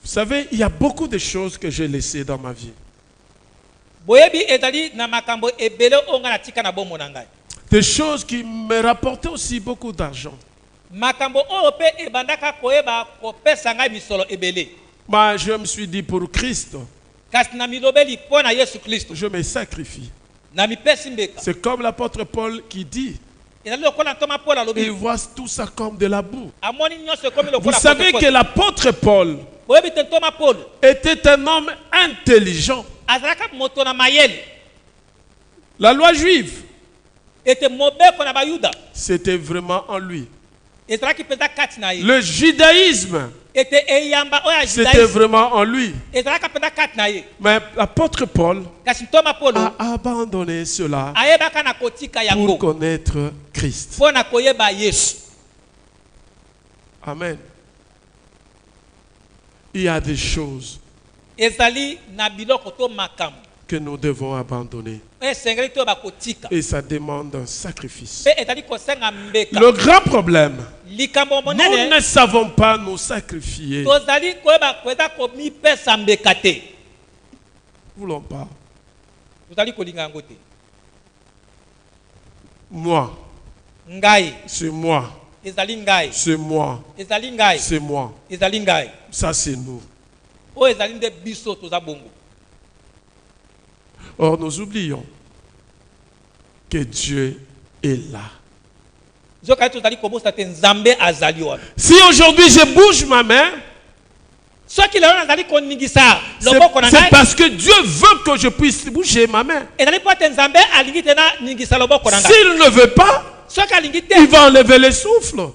Vous savez, il y a beaucoup de choses que j'ai laissées dans ma vie. boyebi ezali na makambo ebele oyo ngai natika na bomoi na ngai Des choses qui me rapportaient aussi beaucoup d'argent. makambo oyo pe ebandaka koyeba kopesa ngai misolo ebele. Moi, je me suis dit pour Christ, Kasi na milobeli mpo na Yesu Kristo je me sacrifie. na mipesi mbeka. C'est comme l'apôtre Paul qui dit, Ezali lokola ntoma Paul il alobi voit tout ça comme de la boue. amoni nyonso ekomi Vous lokola savez que l'apôtre Paul boyebi te ntoma Paul était un homme intelligent. azalaka moto na mayele La loi juive, ete mobeko na bayuda c'était vraiment en lui. ezalaki mpenza kati na ye. Le judaïsme, Ete eyamba oyo ya c'était judaïsme vraiment en lui. ezalaka mpenza kati na ye. Mais l'apôtre Paul Kasi ntoma Paul a abandonné cela ayebaka na kotika pour yango connaître Christ. mpo na koyeba Yesu. Amen. Il y a des choses Ezali na biloko to makambo que nous devons abandonner. oyo esengeli to bakotika Et ça demande un sacrifice. mpe ezali kosenga mbeka. Le grand problème, Likambo nous monene ne savons pas nous sacrifier. tozali koyeba koyeba komipesa mbeka te. Nous ne voulons pas. tozali kolinga yango te. Moi, Ngai c'est moi, ezali ngai c'est moi, ezali ngai c'est moi. ezali ngai Ça, c'est nous. oyo ezali nde biso toza bongo. Or, nous oublions que Dieu est là. Nzokali tozali kobosa te Nzambe azali wana. Si aujourd'hui je bouge ma main, soki lelo nazali koningisa loboko na c'est ngai parce que Dieu veut que je puisse bouger ma main. ezali mpo ete Nzambe alingi te na ningisa loboko na ngai. S'il ne veut pas, soki alingi il te va enlever le souffle.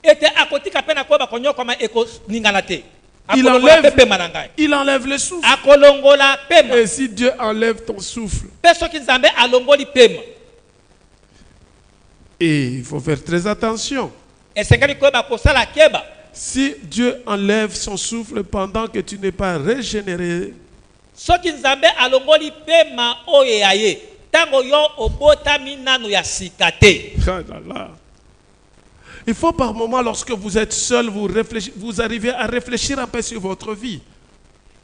ete akotika mpe na koyeba konyokoma ekoningana te. Il Akolongola enlève, mpe pema na ngai. il enlève le souffle. Akolongola pema. Et si Dieu enlève ton souffle, Mpe soki Nzambe alongoli pema et il faut faire très attention. esengeli koyeba kosala keba. Si Dieu enlève son souffle pendant que tu n'es pas régénéré, Soki Nzambe alongoli pema oyo ya ye ntango yo obotami nano ya sika te. ah là là. Il faut par moment, lorsque vous êtes seul, vous arrivez à réfléchir un peu sur votre vie.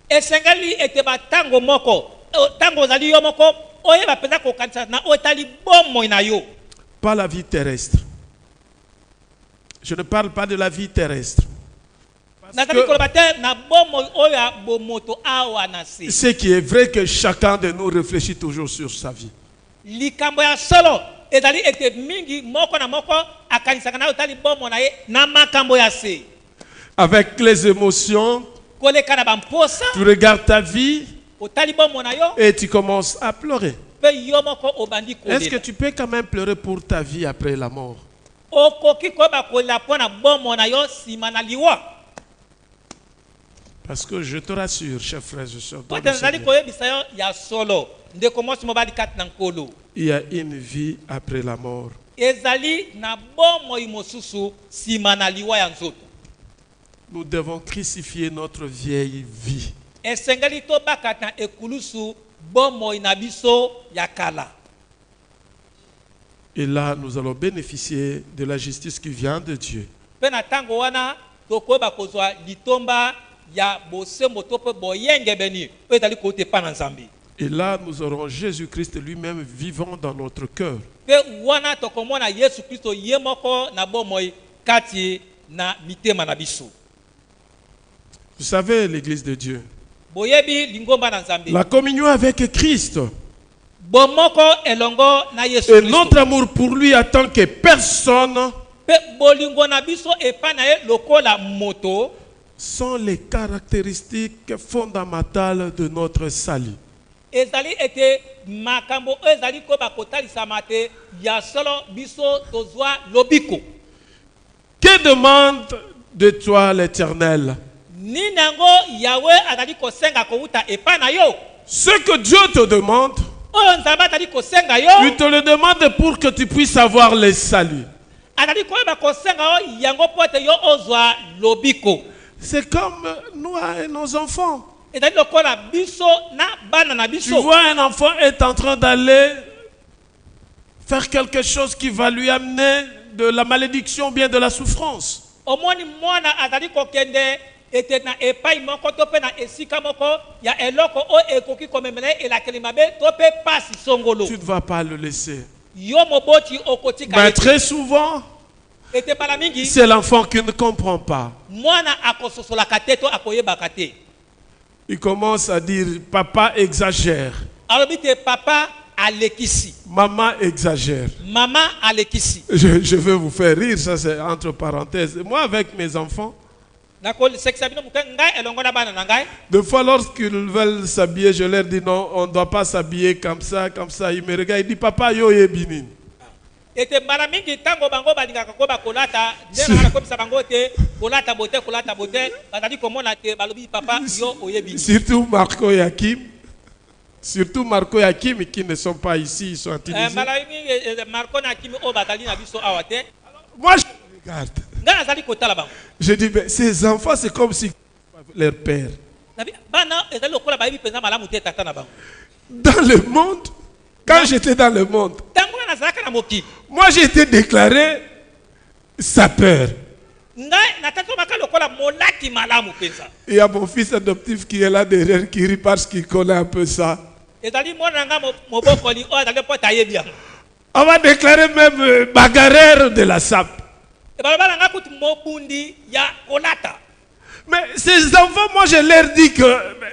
Esengeli ete batango moko ntango ozali yo moko oyeba mpenza kokanisa na oyo etali bomoi na yo. Pas la vie terrestre. Je ne parle pas de la vie terrestre. Nazali koloba te na bomoi oyo ya bomoto awa na se. Ce qui est vrai que chacun de nous réfléchit toujours sur sa vie. Likambo ya solo ezali ete mingi moko na moko akanisaka na oyo etali bomoi na ye na makambo ya se. Avec les émotions, Koleka na bamposa tu regardes ta vie otali bomoi na yo et tu commences à pleurer. mpe yo moko obandi Est-ce que kolela. tu peux quand même pleurer pour ta vie après la mort? Okoki koyeba kolela mpo na bomoi na yo nsima na liwa. Parce que je te rassure, chers frères et sœurs, dans Po le ete nazali Seigneur, koyebisa yo ya solo ndeko mwasi mobali kati na nkolo il y a une vie après la mort. ezali na bomoi mosusu nsima na liwa ya nzoto. Nous devons crucifier notre vieille vie. Esengeli tobaka na ekulusu bomoi na biso ya kala. Et là, nous allons bénéficier de la justice qui vient de Dieu. Mpe na ntango wana tokoyeba kozwa litomba ya bosembo to mpe boyengebeni oyo ezali kouta epai na Nzambe. Et là, nous aurons Jésus-Christ lui-même vivant dans notre cœur. Mpe wana tokomona Yesu Kristo ye moko na bomoi kati na mitema na biso. Vous savez, l'Église de Dieu, Boyebi lingomba na Nzambe. la communion avec Christ Bomoko elongo na Yesu et Kristo. notre amour pour lui en tant que personne Pe bolingo na biso epai na ye lokola moto sont les caractéristiques fondamentales de notre salut. ezali ete makambo oyo ezali koyeba kotalisama te ya solo biso tozwa lobiko. Que demande de toi l'Éternel? Nini yango Yawe azali kosenga kouta epai na yo? Ce que Dieu te demande, Oyo Nzambe azali kosenga yo il te le demande pour que tu puisses avoir le salut. azali koyeba kosenga yo yango mpo ete yo ozwa lobiko. C'est comme nous et nos enfants. Ezali lokola biso na bana na Tu biso. vois un enfant est en train d'aller faire quelque chose qui va lui amener de la malédiction ou bien de la souffrance. Omoni mwana azali kokende ete na epai moko to pe na esika moko ya eloko o ekoki komemela elakeli mabe to pe pasi songolo. Tu ne vas pas le laisser. yo moboti okotika Mais ete. très souvent, Ete bala mingi c'est l'enfant qui ne comprend pas. mwana akososolaka te to akoyebaka te. Il commence à dire, papa exagère, Alobi te papa alekisi, maman exagère. mama alekisi. Je vais vous faire rire, ça c'est entre parenthèses. Moi avec mes enfants, Nakosekisa bino muke ngai elongo na bana na ngai. des fois lorsqu'ils veulent s'habiller, je leur dis non, on ne doit pas s'habiller comme ça, comme ça. Ils me regardent, ils disent, papa, yo yebini. Ete mbala mingi tango bango balingaka ko bakolata ndena na komisa bango te kolata bote bazali komona te balobi papa yo oyebi. Surtout Marco et Hakim. Surtout Marco et Hakim qui ne sont pas ici, ils sont en Tunisie. Mbala mingi Marco na Kimi o bazali na biso awa te. Moi, je regarde. Nga nazali kotala bango. Je dis, mais ces enfants, c'est comme si leur père. Nabi bana ezali lokola bayebi penza malamu te tata na bango. Dans le monde, quand j'étais dans le monde, Tango na nazalaka na mokili. moi j'ai été déclaré sapeur. Ngai natatu maka lokola molati malamu penza. Il y a mon fils adoptif qui est là derrière, qui rit parce qu'il connaît un peu ça. Ezali mona nga mobokoli o azali pota yebi yango. On va déclarer même bagarreur de la SAP. E balabala nga kutu mobundi ya kolata. Mais ces enfants, moi je leur dis que,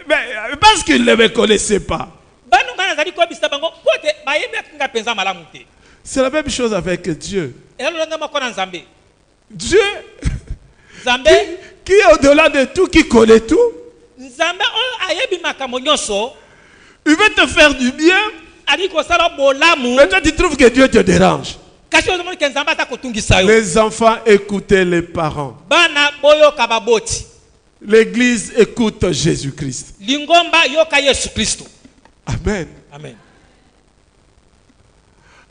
mais parce qu'ils ne me connaissaient pas. Banu nga nazali ko bisa bango pote bayebi nga penza malamu te. C'est la même chose avec Dieu. Ezali longa moko na Nzambe. Dieu, Nzambe qui est au-delà de tout, qui connaît tout, Nzambe o ayebi makambo nyonso il veut te faire du bien, ali kosala bolamu mais toi tu trouves que Dieu te dérange. kasi ozomoni ke Nzambe ata kotungisa yo. Les enfants écoutaient les parents. Bana boyoka baboti. L'église écoute Jésus-Christ. Lingomba yoka Yesu Kristo. Amen. Amen.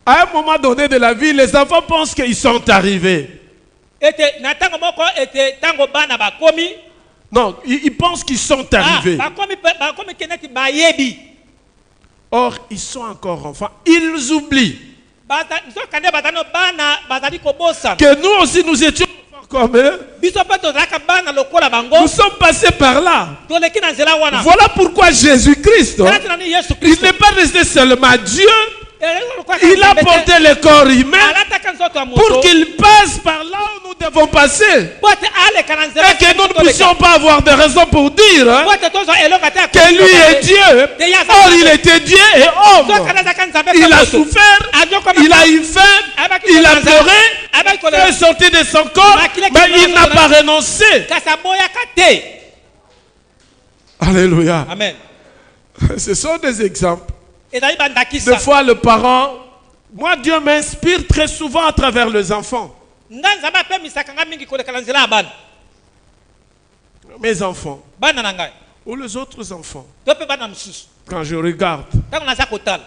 À un moment donné de la vie, les enfants pensent qu'ils sont arrivés. Ete na tango moko ete tango bana bakomi Non, ils pensent qu'ils sont arrivés. bakomi keneti bayebi. Or, ils sont encore enfants. Ils oublient Nzokande batano bana bazali kobosa. que nous aussi, nous étions enfants comme eux. Biso pe tozalaka bana lokola bango. Nous sommes passés par là. Toleki na nzela wana. Voilà pourquoi Jésus-Christ, Kalati na ni Yesu il Kristo. n'est pas resté seulement Dieu. Il a porté le corps humain pour qu'il passe par là où nous devons passer. Et que nous ne puissions pas avoir de raison pour dire que lui est Dieu. Or, il était Dieu et homme. Il a souffert, il a eu faim, il a pleuré, il est sorti de son corps, mais il n'a pas renoncé. Alléluia. Amen. Ce sont des exemples. Ezali bandakisa. Des fois, le parent, moi, Dieu m'inspire très souvent à travers les enfants. Nga Nzambe apemisaka nga mingi koleka na nzela ya bana. Mes enfants, Bana na ngai. ou les autres enfants, To pe bana mosusu. quand je regarde Tango naza kotala.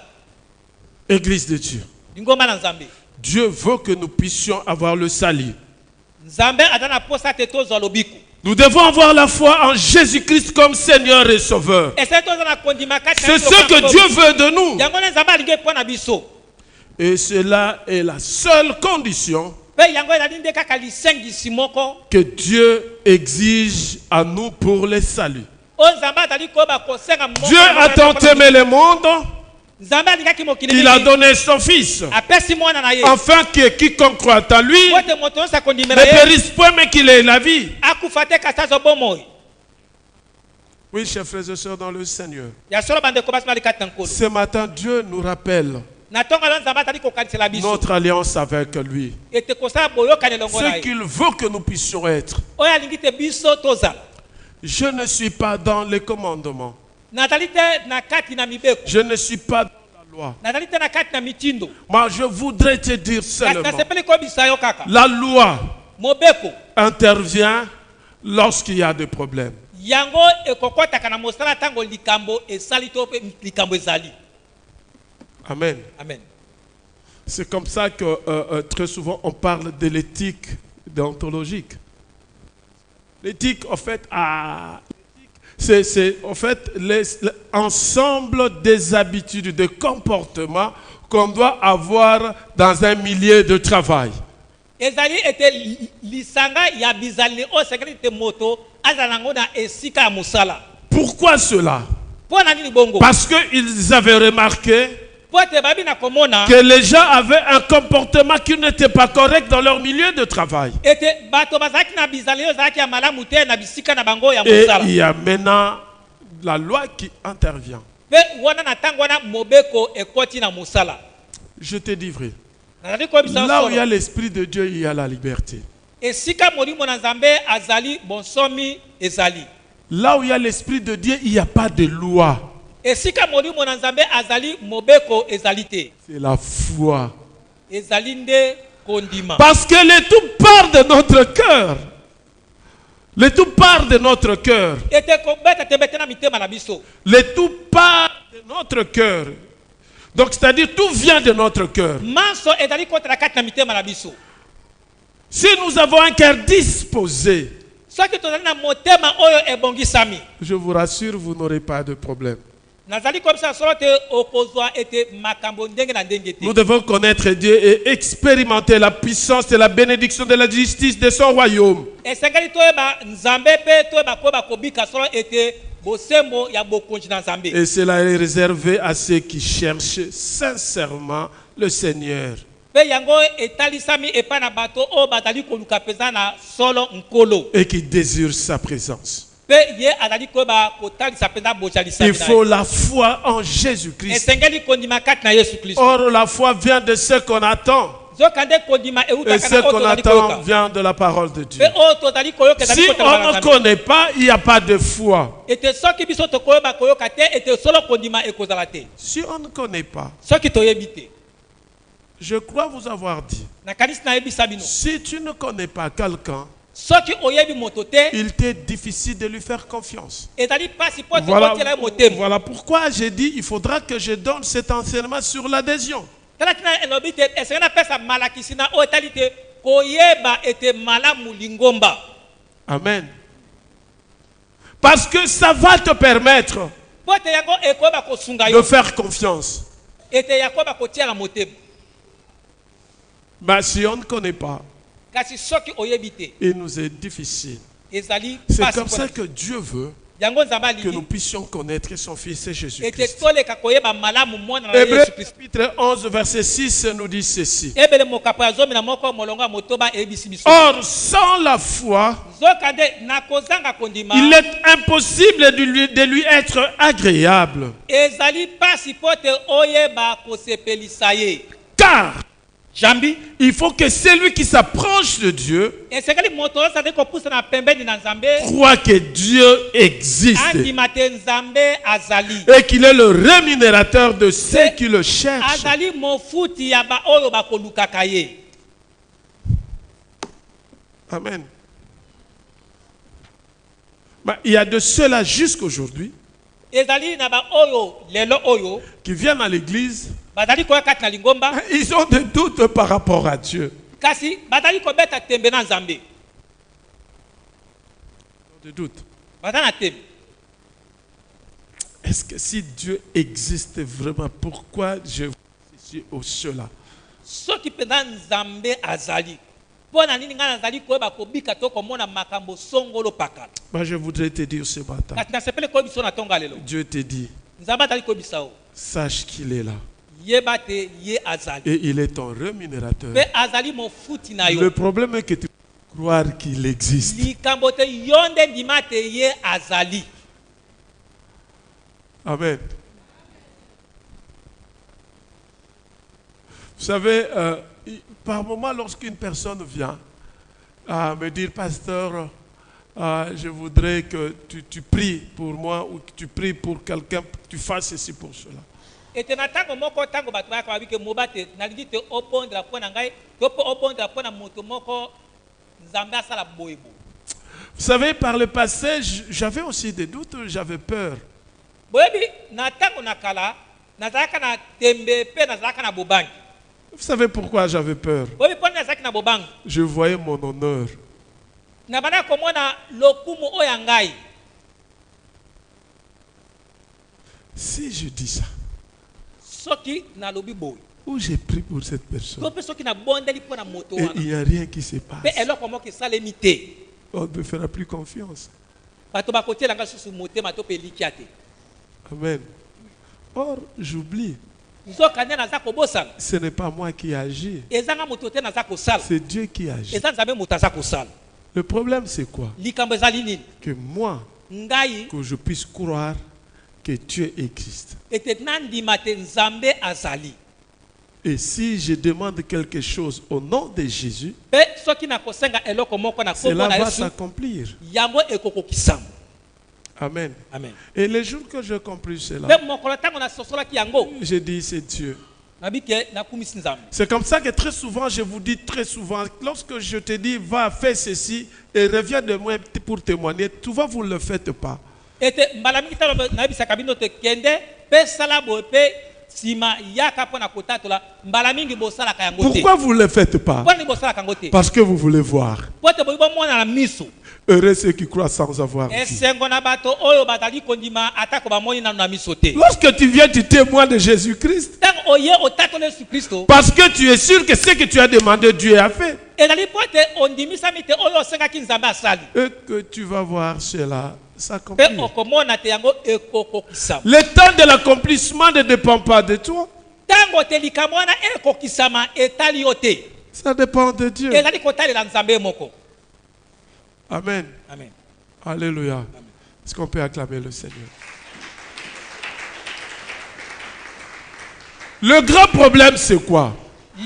Église de Dieu, Lingomba na Nzambe. Dieu veut que nous puissions avoir le salut. Nzambe adana posa te tozwa lobiko. Nous devons avoir la foi en Jésus-Christ comme Seigneur et Sauveur. Ese toza na kondima kati. C'est ce que Dieu veut de nous. Yango na Nzambe alingi po na biso. Et cela est la seule condition Pe yango ezali nde kaka lisengisi moko. que Dieu exige à nous pour le salut. O Nzambe azali koba kosenga moko. Dieu a tant aimé le monde Nzambe alingaki mokili. qu'il a donné son Fils, apesi mwana na ye. afin que quiconque croit en lui Wote moto onsa ne kondimela ye. périsse point, mais qu'il ait la vie. Akufa te kasa zo bomoi. Oui, chers frères et sœurs dans le Seigneur. Ya solo bande ko basma likati na nkolo. Ce matin, Dieu nous rappelle Na tonga la Nzambe azali kokanisela biso. notre alliance avec lui. Ete kosala boyokani elongo na Ce ye. qu'il veut que nous puissions être. Oyo alingi te biso tozala. Je ne suis pas dans les commandements. Nazali te na kati na mibeko. Je ne suis pas dans la loi. Nazali te na kati na mitindo. Moi, je voudrais te dire Kasi seulement, nasepeli kobisa yo kaka. la loi Mobeko. intervient lorsqu'il y a des problèmes. Yango ekokotaka na mosala tango likambo esali to pe likambo ezali. Amen. Amen. C'est comme ça que très souvent on parle de l'éthique déontologique. L'éthique, en fait, c'est en fait l'ensemble des habitudes, des comportements qu'on doit avoir dans un milieu de travail. Ezali ete lisanga ya bizali o sekeli te moto azalango na esika ya musala. Pourquoi cela? Pona nini bongo? Parce qu'ils avaient remarqué po ete babi na komona que les gens avaient un comportement qui n'était pas correct dans leur milieu de travail. ete bato bazalaki na bizaleli ezalaki ya malamu te na bisika na bango ya Et mosala il y a maintenant la loi qui intervient. mpe wana na ntango wana mobeko ekoti na mosala Je te dis vrai. nazali koyebisa Là où il y a solo l'Esprit de Dieu, il y a la liberté. esika molimo na nzambe azali bonsomi ezali Là où il y a l'Esprit de Dieu, il n'y a pas de loi. esika molimo na nzambe azali mobeko ezali te C'est la foi. ezali nde kondima Parce que le tout part de notre cœur. Le tout part de notre cœur. ete kobeta tembete na mitema na biso Le tout part de notre cœur. Donc, c'est-à-dire, tout vient de notre cœur. manso ezali kotela kati na mitema na biso Si nous avons un cœur disposé, soki tozali na motema oyo ebongisami je vous rassure, vous n'aurez pas de problème. nazali koyebisa solo te okozwa ete makambo ndenge na ndenge te Nous devons connaître Dieu et expérimenter la puissance et la bénédiction de la justice de son royaume. esengeli toyeba nzambe mpe toyeba koyeba kobika solo ete bosembo ya bokonzi na nzambe Et cela est réservé à ceux qui cherchent sincèrement le Seigneur. mpe yango etalisami epai na bato oyo bazali koluka mpenza na solo nkolo Et qui désirent sa présence. mpe ye azali koyeba kotalisa mpenza bozalisami Il na faut ye la foi en Jésus-Christ. esengeli kondima kati na yesu kristo Or, la foi vient de ce qu'on attend. zoka nde kondima Et eutaka ce na oyo qu'on tozali attend koyoka vient de la parole de Dieu. mpe oyo tozali koyoka ezali Si kotala on na ne nzambe connaît pas, il n'y a pas de foi. ete soki biso tokoyeba koyoka te ete solo kondima ekozala te Si on ne connaît pas, soki toyebi te je crois vous avoir dit, nakanisi nayebisa bino si tu ne connais pas quelqu'un, soki oyebi moto te il t'est difficile de lui faire confiance. ezali mpasi mpo Voilà, tokotela ye motema voilà pourquoi j'ai dit il faudra que je donne cet enseignement sur l'adhésion. tala tina elobi te esengeli napesa malakisi na oyo etali te koyeba ete malamu lingomba Amen. Parce que ça va te permettre mpo ete yango ekoyeba kosunga de yo faire confiance. ete ya koyeba kotiaka motema Mais si on ne connaît pas, kasi soki oyebi te il nous est difficile. ezali C'est mpasi comme ça mpona que Dieu veut yango nzambe que nous alingi puissions connaître son Fils ete Jésus-Christ. toleka koyeba malamu mwana na Hébreux yesu kristo chapitre 11, verset 6 nous dit ceci. ebele mokapo ya zomi na moko molongo ya motoba eyebisi biso Or, sans la foi, zoka nde na kozanga kondima il est impossible de lui être agréable. ezali mpasi mpo te oyeba kosepelisa ye Car jambi il faut que celui qui s'approche de Dieu esengeli moto oyo azali kopusana pembeni na nzambe croit que Dieu existe andima te nzambe azali et qu'il est le rémunérateur de ceux qui le cherchent. azali mofuti ya baoyo bakolukaka ye Amen. Mais il y a de ceux-là jusqu'aujourd'hui ezali na baoyo lelo oyo qui viennent à l'église, bazali koya kati na lingomba ils ont des doutes par rapport à Dieu. kasi bazali kobeta tembe na nzambe Ils ont des doutes. baza na tembe Est-ce que si Dieu existe vraiment, pourquoi je suis au cela? soki mpenza nzambe azali mpo na nini ngai nazali koyeba kobika to komona makambo songolo pakala Moi, je voudrais te dire ce matin, kasi nasepeli koyebiso na ntongo ya lelo Dieu te dit, nzambe azali koyebisa o sache qu'il est là. yeba te ye azali Et il est ton rémunérateur. mpe azali mofuti na Le yo problème est que tu crois qu'il existe. likambo te yo nde ndima te ye azali Amen. Vous savez, par moment, lorsqu'une personne vient me dire, pasteur, je voudrais que tu pries pour moi ou que tu pries pour quelqu'un, que tu fasses ceci pour cela. ete na ntango moko ntango bato bayaka babike moba te nalingi te obondela mpo na ngai to mpe obondela mpo na moto moko nzambe asala boye boye Vous savez, par le passé, j'avais aussi des doutes, j'avais peur. boyebi na ntango na kala nazalaka na tembe mpe nazalaka na bobangi Vous savez pourquoi j'avais peur? boyebi mpo nini nazalaki na bobangi Je voyais mon honneur. na bandaki komona lokumu oyo ya ngai Si je dis ça, soki nalobi boye où j'ai pris pour cette personne, to mpe soki nabondeli mpo na moto et wana il n'y a rien qui se passe, mpe eloko moko esalemi te on ne me fera plus confiance. bato bakotiela ngai susu motema to mpe likia te Amen. Or, j'oublie. nzoka nde naza kobosana Ce n'est pas moi qui agis, ezanga moto te naza kosala c'est Dieu qui agit. eza nzambe moto aza kosala Le problème, c'est quoi? likambo ezali nini Que moi, ngai que je puisse croire que Dieu existe. ete nandima te nzambe azali Et si je demande quelque chose au nom de Jésus, mpe soki nakosenga eloko moko na kombo cela na va yesu s'accomplir. yango ekokokisama Amen. amen Et les jours que j'ai compris cela, mpe mokolo ntango nasosolaki yango j'ai dit c'est Dieu. nabi ke nakumisi nzambe C'est comme ça que très souvent, je vous dis très souvent, lorsque je te dis va faire ceci et reviens de moi pour témoigner, souvent vous ne le faites pas. ete mbala mingi talo nayebisaka bino te kende mpe sala boye mpe nsima yaka mpo na kotatola mbala mingi bosalaka yango te Pourquoi vous ne le faites pas? mpo nini bosalaka yango te Parce que vous voulez voir. po ete boyi bomona na miso Heureux ceux qui croient sans avoir vu. esengo na bato oyo bazali kondima atako bamoni nano na miso te Lorsque tu viens, tu témoignes de Jésus-Christ. ntango oye otatola yesu kristo Parce que tu es sûr que ce que tu as demandé, Dieu a fait. ezali po ete ondimisami te oyo osengaki nzambe asali Et que tu vas voir cela mpe s'accomplir. okomona te yango ekokokisama Le temps de l'accomplissement ne dépend pas de toi. ntango te likambo wana ekokisama etali yo te Ça dépend de Dieu. ezali kotalela nzambe moko Amen. amen Alléluia. Est-ce qu'on peut acclamer le Seigneur? Le grand problème, c'est quoi?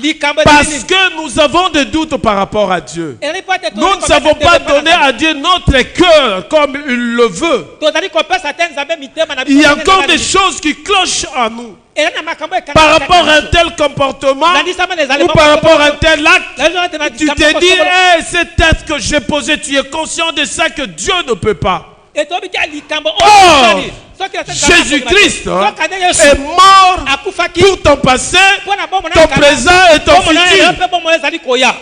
likambo Parce ezali nini? que nous avons des doutes par rapport à Dieu. ezali po ete Nous ne savons pas donner à Dieu notre cœur comme il le veut. tozali kopesa te nzambe mitema na Il y a encore des choses qui clochent en nous. ezali na makambo ekanga Par rapport à un tel comportement Nandisama na ezali ou moko par rapport à un sokolo. tel acte, Ezali na tu makambo te dis, sokolo. hey, cet acte que j'ai posé, tu es conscient de ça que Dieu ne peut pas. etobi ke likambo Or, osali. Soki ata nzambe Jésus-Christ akoki soki ade Yesu est mort akufaki pour ton passé, mpo na bomoi na ton kala, présent et ton bomoi na yo futur. mpe bomoi ezali koya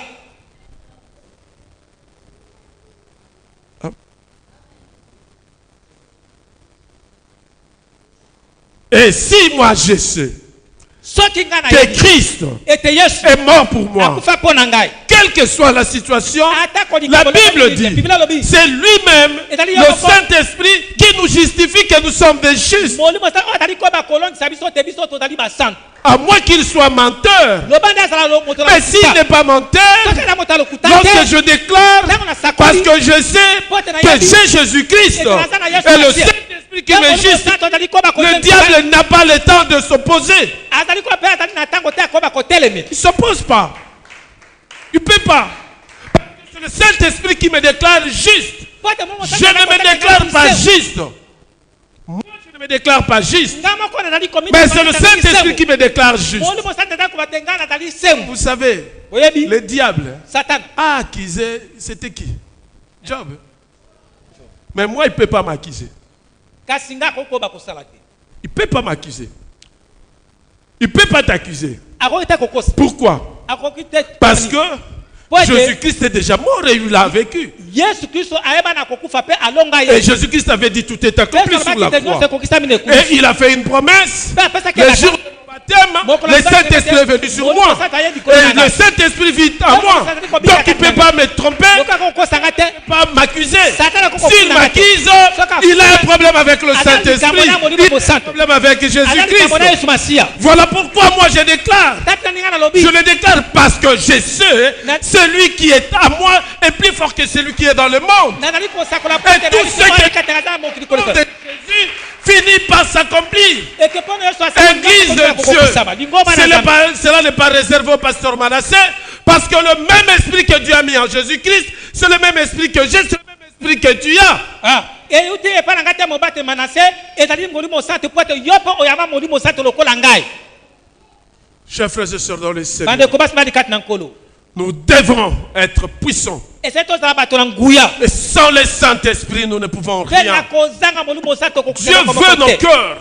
Et si moi je sais que Christ est mort pour moi, quelle que soit la situation, la Bible dit, c'est lui-même, le Saint-Esprit, qui nous justifie que nous sommes des justes. À moins qu'il soit menteur. Mais s'il n'est pas menteur, lorsque je déclare, parce que je sais que c'est Jésus-Christ et le Saint-Esprit qui me justifie, le diable n'a pas le temps de s'opposer. Il ne s'oppose pas. Il ne peut pas. C'est le Saint-Esprit qui me déclare juste. Je ne me déclare pas juste. Moi, je ne me déclare pas juste. Mais c'est le Saint-Esprit qui me déclare juste. Vous savez, le diable a accusé, c'était qui? Job. Mais moi, il ne peut pas m'accuser. Il ne peut pas m'accuser. Il ne peut pas t'accuser. Pourquoi? Parce que Jésus-Christ est déjà mort et il a vécu. Et Jésus-Christ avait dit tout est accompli sur la croix. Et il a fait une promesse. Le jour de mon baptême, le Saint-Esprit est venu sur moi. Et le Saint-Esprit vit en moi. Donc il ne peut pas me tromper. Il ne peut pas m'accuser. S'il m'accuse, il a un problème avec le Saint-Esprit. Il a un problème avec Jésus-Christ. Voilà pourquoi moi je déclare. Je le déclare parce que je sais celui qui est à moi est plus fort que celui qui est dans le monde. Et tout ce que Jésus finit par s'accomplir. Église de Dieu. Cela n'est pas réservé au pasteur Manassé, parce que le même esprit que Dieu a mis en Jésus-Christ, c'est le même esprit que j'ai, c'est le même esprit que tu as. Chers frères et sœurs dans le Seigneur, nous devons être puissants. Et sans le Saint-Esprit, nous ne pouvons rien. Dieu veut nos cœurs.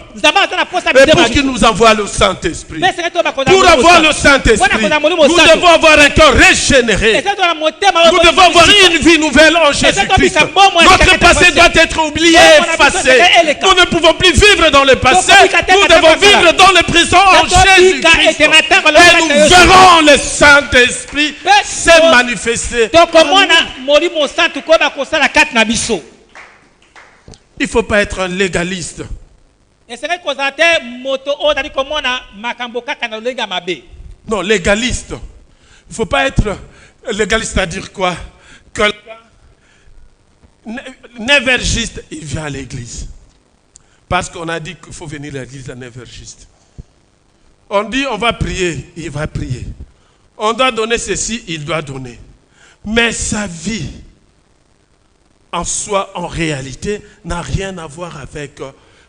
Mais pour qu'il nous envoie le Saint-Esprit. Pour avoir le Saint-Esprit, nous devons avoir un cœur régénéré. Nous devons avoir une vie nouvelle en Jésus-Christ. Notre passé doit être oublié, effacé. Nous ne pouvons plus vivre dans le passé. Nous devons vivre dans le présent en Jésus-Christ. Et nous verrons le Saint-Esprit se manifester. Il ne faut pas être un légaliste. esengeli kozala te moto oyo ozali komona makambo kaka na lolenge ya mabe. Non, légaliste. Il ne faut pas être légaliste, c'est-à-dire quoi? Quelqu'un, névergiste, il vient à l'église. Parce qu'on a dit qu'il faut venir à l'église à névergiste. On dit on va prier, il va prier. On doit donner ceci, il doit donner. Mais sa vie, en soi, en réalité, n'a rien à voir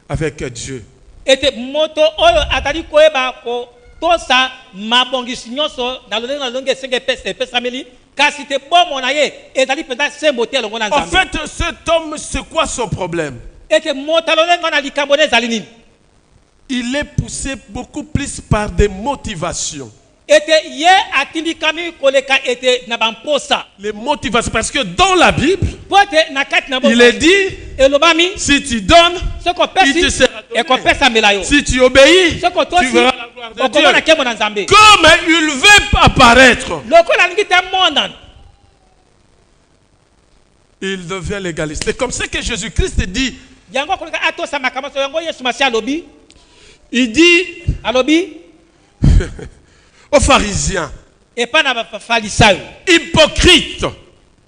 avec Dieu. Ete moto oyo atali koyeba ko tosa mabongisi nyonso na lolenge esenge epesameli kasi te bomo na ye ezali mpenza sembo te elongo na En Nzambe. fait, cet homme, c'est quoi son problème? Ete moto alolenge na likambo nde ezali nini? Il est poussé beaucoup plus par des motivations. Ete ye atindikami koleka ete na bamposa. Les motivations, parce que dans la Bible, Po ete na kati na il est dit, elobami si tu donnes, soko il pesi te sera donné. ekopesamela yo. Si tu obéis, Soko tu tosi verras la gloire de okomona Dieu. nkembo na Nzambe. Comme il veut apparaître, Lokola alingi te monda il devient légaliste. C'est comme ça que Jésus-Christ dit. yango koleka atosa makambo so yango Yesu Masiya alobi Il dit aux pharisiens, epa na bafarisayo hypocrites,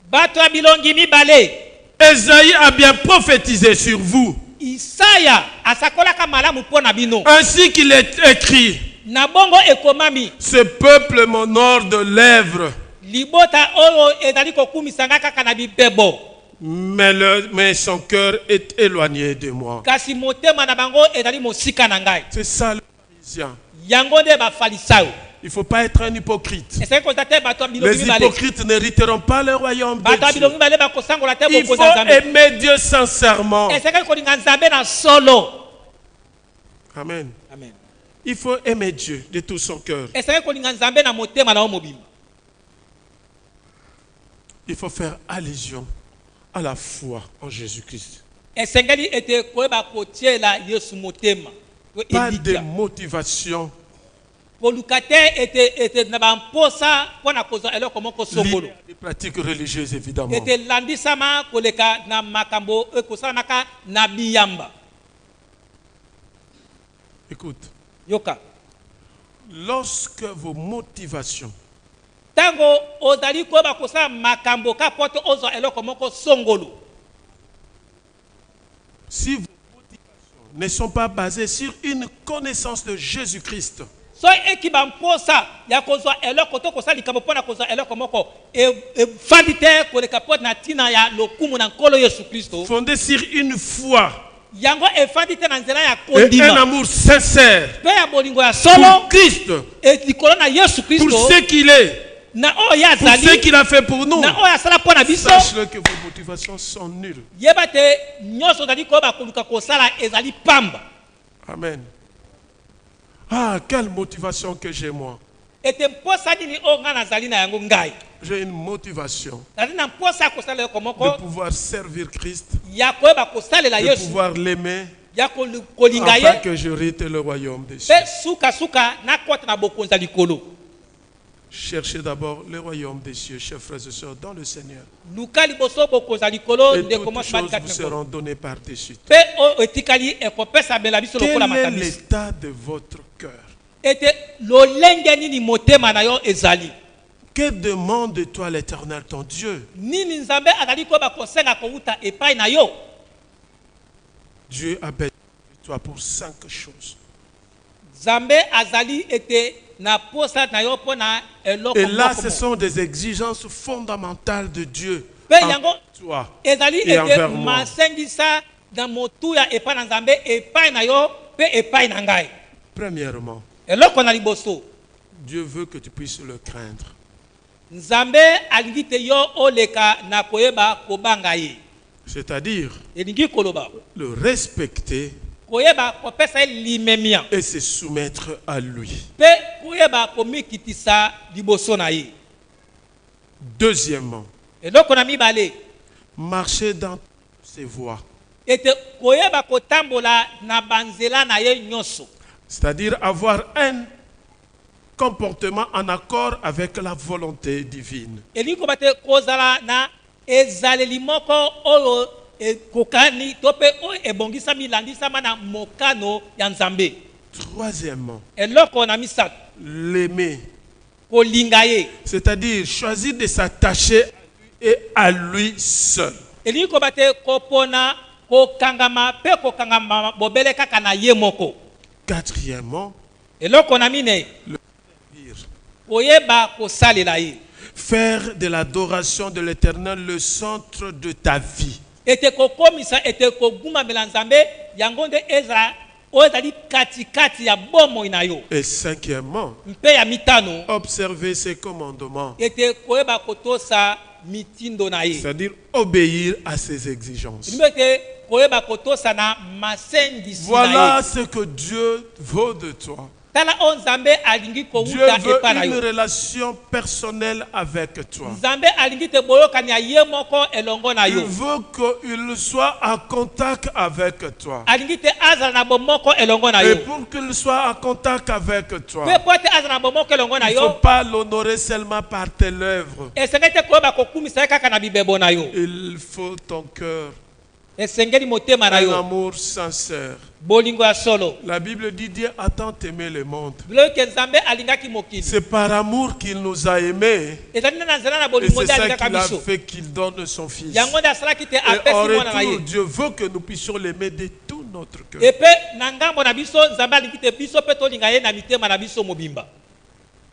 bato ya bilongi mibale. Esaïe a bien prophétisé sur vous, Isaya asakolaka malamu mpo na bino. ainsi qu'il est écrit, Na bongo ekomami ce peuple m'honore de lèvres, libota oyo ezali kokumisanga kaka na bibebo mais son cœur est éloigné de moi. kasi motema na bango ezali mosika na ngai. C'est ça le pharisien. Yango nde bafarisayo Il ne faut pas être un hypocrite. esengeli kozala te bato ya bilongi Les mibale. hypocrites n'hériteront pas le royaume Bato ya de Dieu. bilongi mibale bakosangola te Il faut bokonzi ya Nzambe. aimer Dieu sincèrement. Esengeli kolinga Nzambe na solo. Amen. Amen. Il faut aimer Dieu de tout son cœur. Esengeli kolinga Nzambe na motema na yo mobimba. Il faut faire allusion à la foi en Jésus-Christ. Esengeli ete koyeba kotiela Yesu motema. Pas de motivation koluka te ete na bamposa mpo na kozwa eloko moko songolo. liée à des pratiques religieuses, évidemment. Ete landisama koleka na makambo ekosalamaka na biyamba. Écoute, Yoka. lorsque vos motivations Tango ozali koyeba kosala makambo ka poto ozwa eloko moko songolo. si vos motivations ne sont pas basées sur une connaissance de Jésus-Christ, So eki bamposa ya kozwa eloko to kosala likambo mpo na kozwa eloko moko efandi te koleka poto na ntina ya lokumu na nkolo Yesu Kristo. fondées sur une foi Yango efandi te na nzela ya et un kondima amour sincère mpe ya bolingo ya solo pour Christ, likolo na Yesu pour Kristo ce qu'il est, na oyo pour ce azali qu'il a fait pour nous. na oyo asala mpo na biso. Sache-le que vos motivations sont nulles. Yeba te nyonso ozali koyeba koluka kosala ezali pamba. Amen. Ah, quelle motivation que j'ai moi. Ete mposa nini oyo ngai nazali na yango ngai. J'ai une motivation Nazali na mposa ya kosala eloko de moko pouvoir servir Christ, ya koyeba kosalela de Yesu pouvoir l'aimer, ya kolinga afin ye que j'hérite le royaume des cieux. mpe sukasuka nakota na bokonzi ya likolo. Cherchez d'abord le royaume des cieux, chers frères et sœurs, dans le Seigneur. Luka liboso bokonzi ya likolo Et ndeko toutes mwasi choses balikati vous na seront données par-dessus. mpe oyo etikali ekopesamela biso Quel lokola est makamisi. l'état de votre cœur? Ete lolenge nini motema na yo ezali. Que demande-toi l'Éternel, ton Dieu? Nini Nzambe azali koyeba kosenga kowuta epai na yo. Dieu a béni toi pour 5 choses. Nzambe azali ete na posa na yo mpo na eloko Et là, moko ce moko. sont des exigences fondamentales de Dieu Mpe en yango toi ezali et ete envers moi. masengisa na motuya epai na Nzambe epai na yo mpe epai na ngai. Premièrement, Eloko na liboso Dieu veut que tu puisses le craindre. Nzambe alingi te yo oleka na koyeba kobanga ye. C'est-à-dire Elingi koloba le respecter koyeba kopesa ye limemia et se soumettre à lui. mpe koyeba komikitisa liboso na ye. Deuxièmement, Eloko na mibale marcher dans ses voies. ete koyeba kotambola na banzela na ye nyonso. C'est-à-dire avoir un comportement en accord avec la volonté divine. Elingi koba te kozala na ezaleli moko oyo ekokani to mpe oyo ebongisami elandisama na mokano ya nzambe. Troisièmement, eloko na misato l'aimer. kolinga ye, C'est-à-dire choisir de s'attacher et à lui seul. elingi koba te kopona kokangama mpe kokangama bobele kaka na ye moko. Quatrièmement, eloko na mine koyeba kosalela ye, faire de l'adoration de l'Éternel le centre de ta vie. ete kokomisa ete kogumamela nzambe yango nde ezala oyo ezali katikati ya bomoi na yo. Et cinquièmement, mpe ya mitano observer ses commandements. ete koyeba kotosa mitindo na ye, C'est-à-dire obéir à ses exigences. elimbi ete koyeba kotosa na masengisi na Voilà ye. ce que Dieu veut de toi. tala oyo nzambe alingi Dieu kowuta veut epa na une yo. relation personnelle avec toi. nzambe alingi te boyokani ya ye moko elongo na Il yo. veut qu'il soit en contact avec toi. alingi te azala na bomoko elongo na Et yo. pour qu'il soit en contact avec toi, mpe po ete azala na bomoko elongo na il ne faut yo, pas l'honorer seulement par tes lèvres. esengeli te koyeba kokumisa ye kaka na bibebo na yo. Il faut ton cœur, esengeli motema na un yo, amour sincère. bolingo ya solo. La Bible dit Dieu a tant aimé le monde. biloko ke nzambe alingaki mokili, C'est par amour qu'il nous a aimés. ezali nde na nzela na Et bolingo c'est nde ça alingaka qu'il a biso. fait qu'il donne son Fils. yango nde asalaki te Et en apesi mwana na retour, ye. Dieu veut que nous puissions l'aimer de tout notre cœur. epe na ngambo na biso nzambe alingi te biso mpe tolinga ye na mitema na biso mobimba.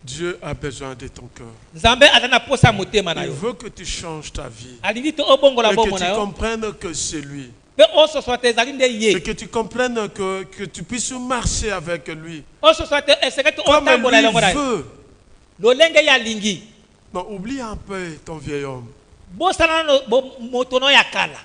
Dieu a besoin de ton cœur. nzambe aza na posa motema na Il yo, veut que tu changes ta vie. alingi te obongola Et bombo que na tu yo, comprennes que c'est lui. mpe ososwa te ezali nde Et ye, que tu comprennes que tu puisses marcher avec lui. ososwa te esengeli te Comme otambola elongo na lui ye veut. lolenge ye alingi. Non, oublie un peu ton vieil homme. bosala nano moto no ya kala,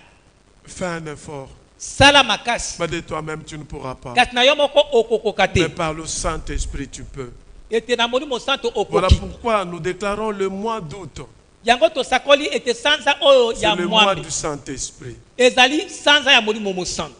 Fais un effort. sala makasi, Mais de toi-même, tu ne pourras pas. kasi na yo moko okokoka te, Mais par le Saint-Esprit, tu peux. ete na molimo santo Voilà okoki. pourquoi nous déclarons le mois d'août. yango tosakoli ete sanza oyo C'est ya le mois mwambe du Saint-Esprit. ezali sanza ya molimo mosantu.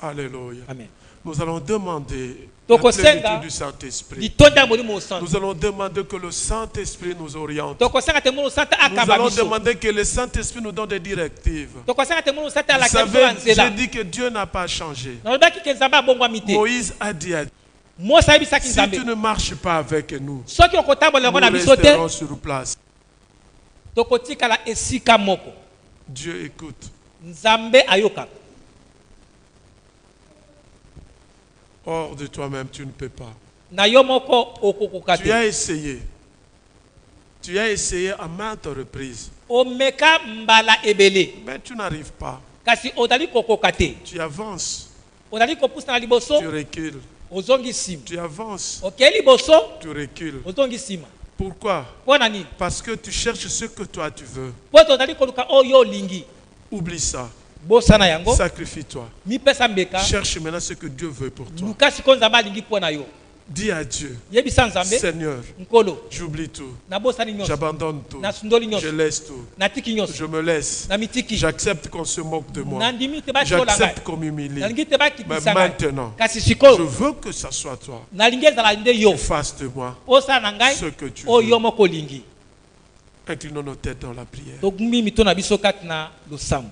Alléluia. Amen. Nous allons demander la Tokosenga plénitude du Saint-Esprit. litonda ya molimo mosantu. Nous allons demander que le Saint-Esprit nous oriente. tokosenga te molimo santu Nous akamba allons biso. demander que le Saint-Esprit nous donne des directives. tokosenga te molimo santu Vous alakisa biso savez, na nzela. j'ai dit que Dieu n'a pas changé. nalobaki ke nzambe abongwami te. Moïse a dit à Dieu, mose ayebisaki si nzambe tu ne marches pas avec nous, soki okotambola yango nous na biso te resterons sur place. tokotikala esika moko. Dieu écoute. nzambe ayokaka. Hors de toi-même, tu ne peux pas. na yo moko okokoka Tu te. as essayé. Tu as essayé à maintes reprises. omeka mbala ebele Mais tu n'arrives pas. kasi ozali kokoka te. Tu avances. ozali kopusa na liboso Tu recules. ozongi nsima, Tu avances. okei liboso Tu recules. ozongi nsima. Pourquoi? mpo na nini? Parce que tu cherches ce que toi tu veux. mpo tozali koluka oyo olingi. Oublie ça. bosana yango Sacrifie-toi. mipesa mbeka Cherche maintenant ce que Dieu veut pour toi. luka sikoyo nzambe alingi mpo na yo. Dis à Dieu, yebisa nzambe Seigneur, nkolo j'oublie tout. nabosani nyonso, J'abandonne tout. nasundoli Je nyonso, laisse tout. natiki nyonso, Je me laisse. namitiki, J'accepte qu'on se moque de moi. nandimi te batiola ngai, J'accepte qu'on m'humilie. nalingi te Mais bakitisa ngai, maintenant, kasi je sikoyo veux que ça soit toi. nalingi ezala nde yo Fasse de moi osala na ngai ce que tu oyo yo veux. moko olingi. Inclinons nos têtes dans la prière. togumbi mito na biso kati na losambo.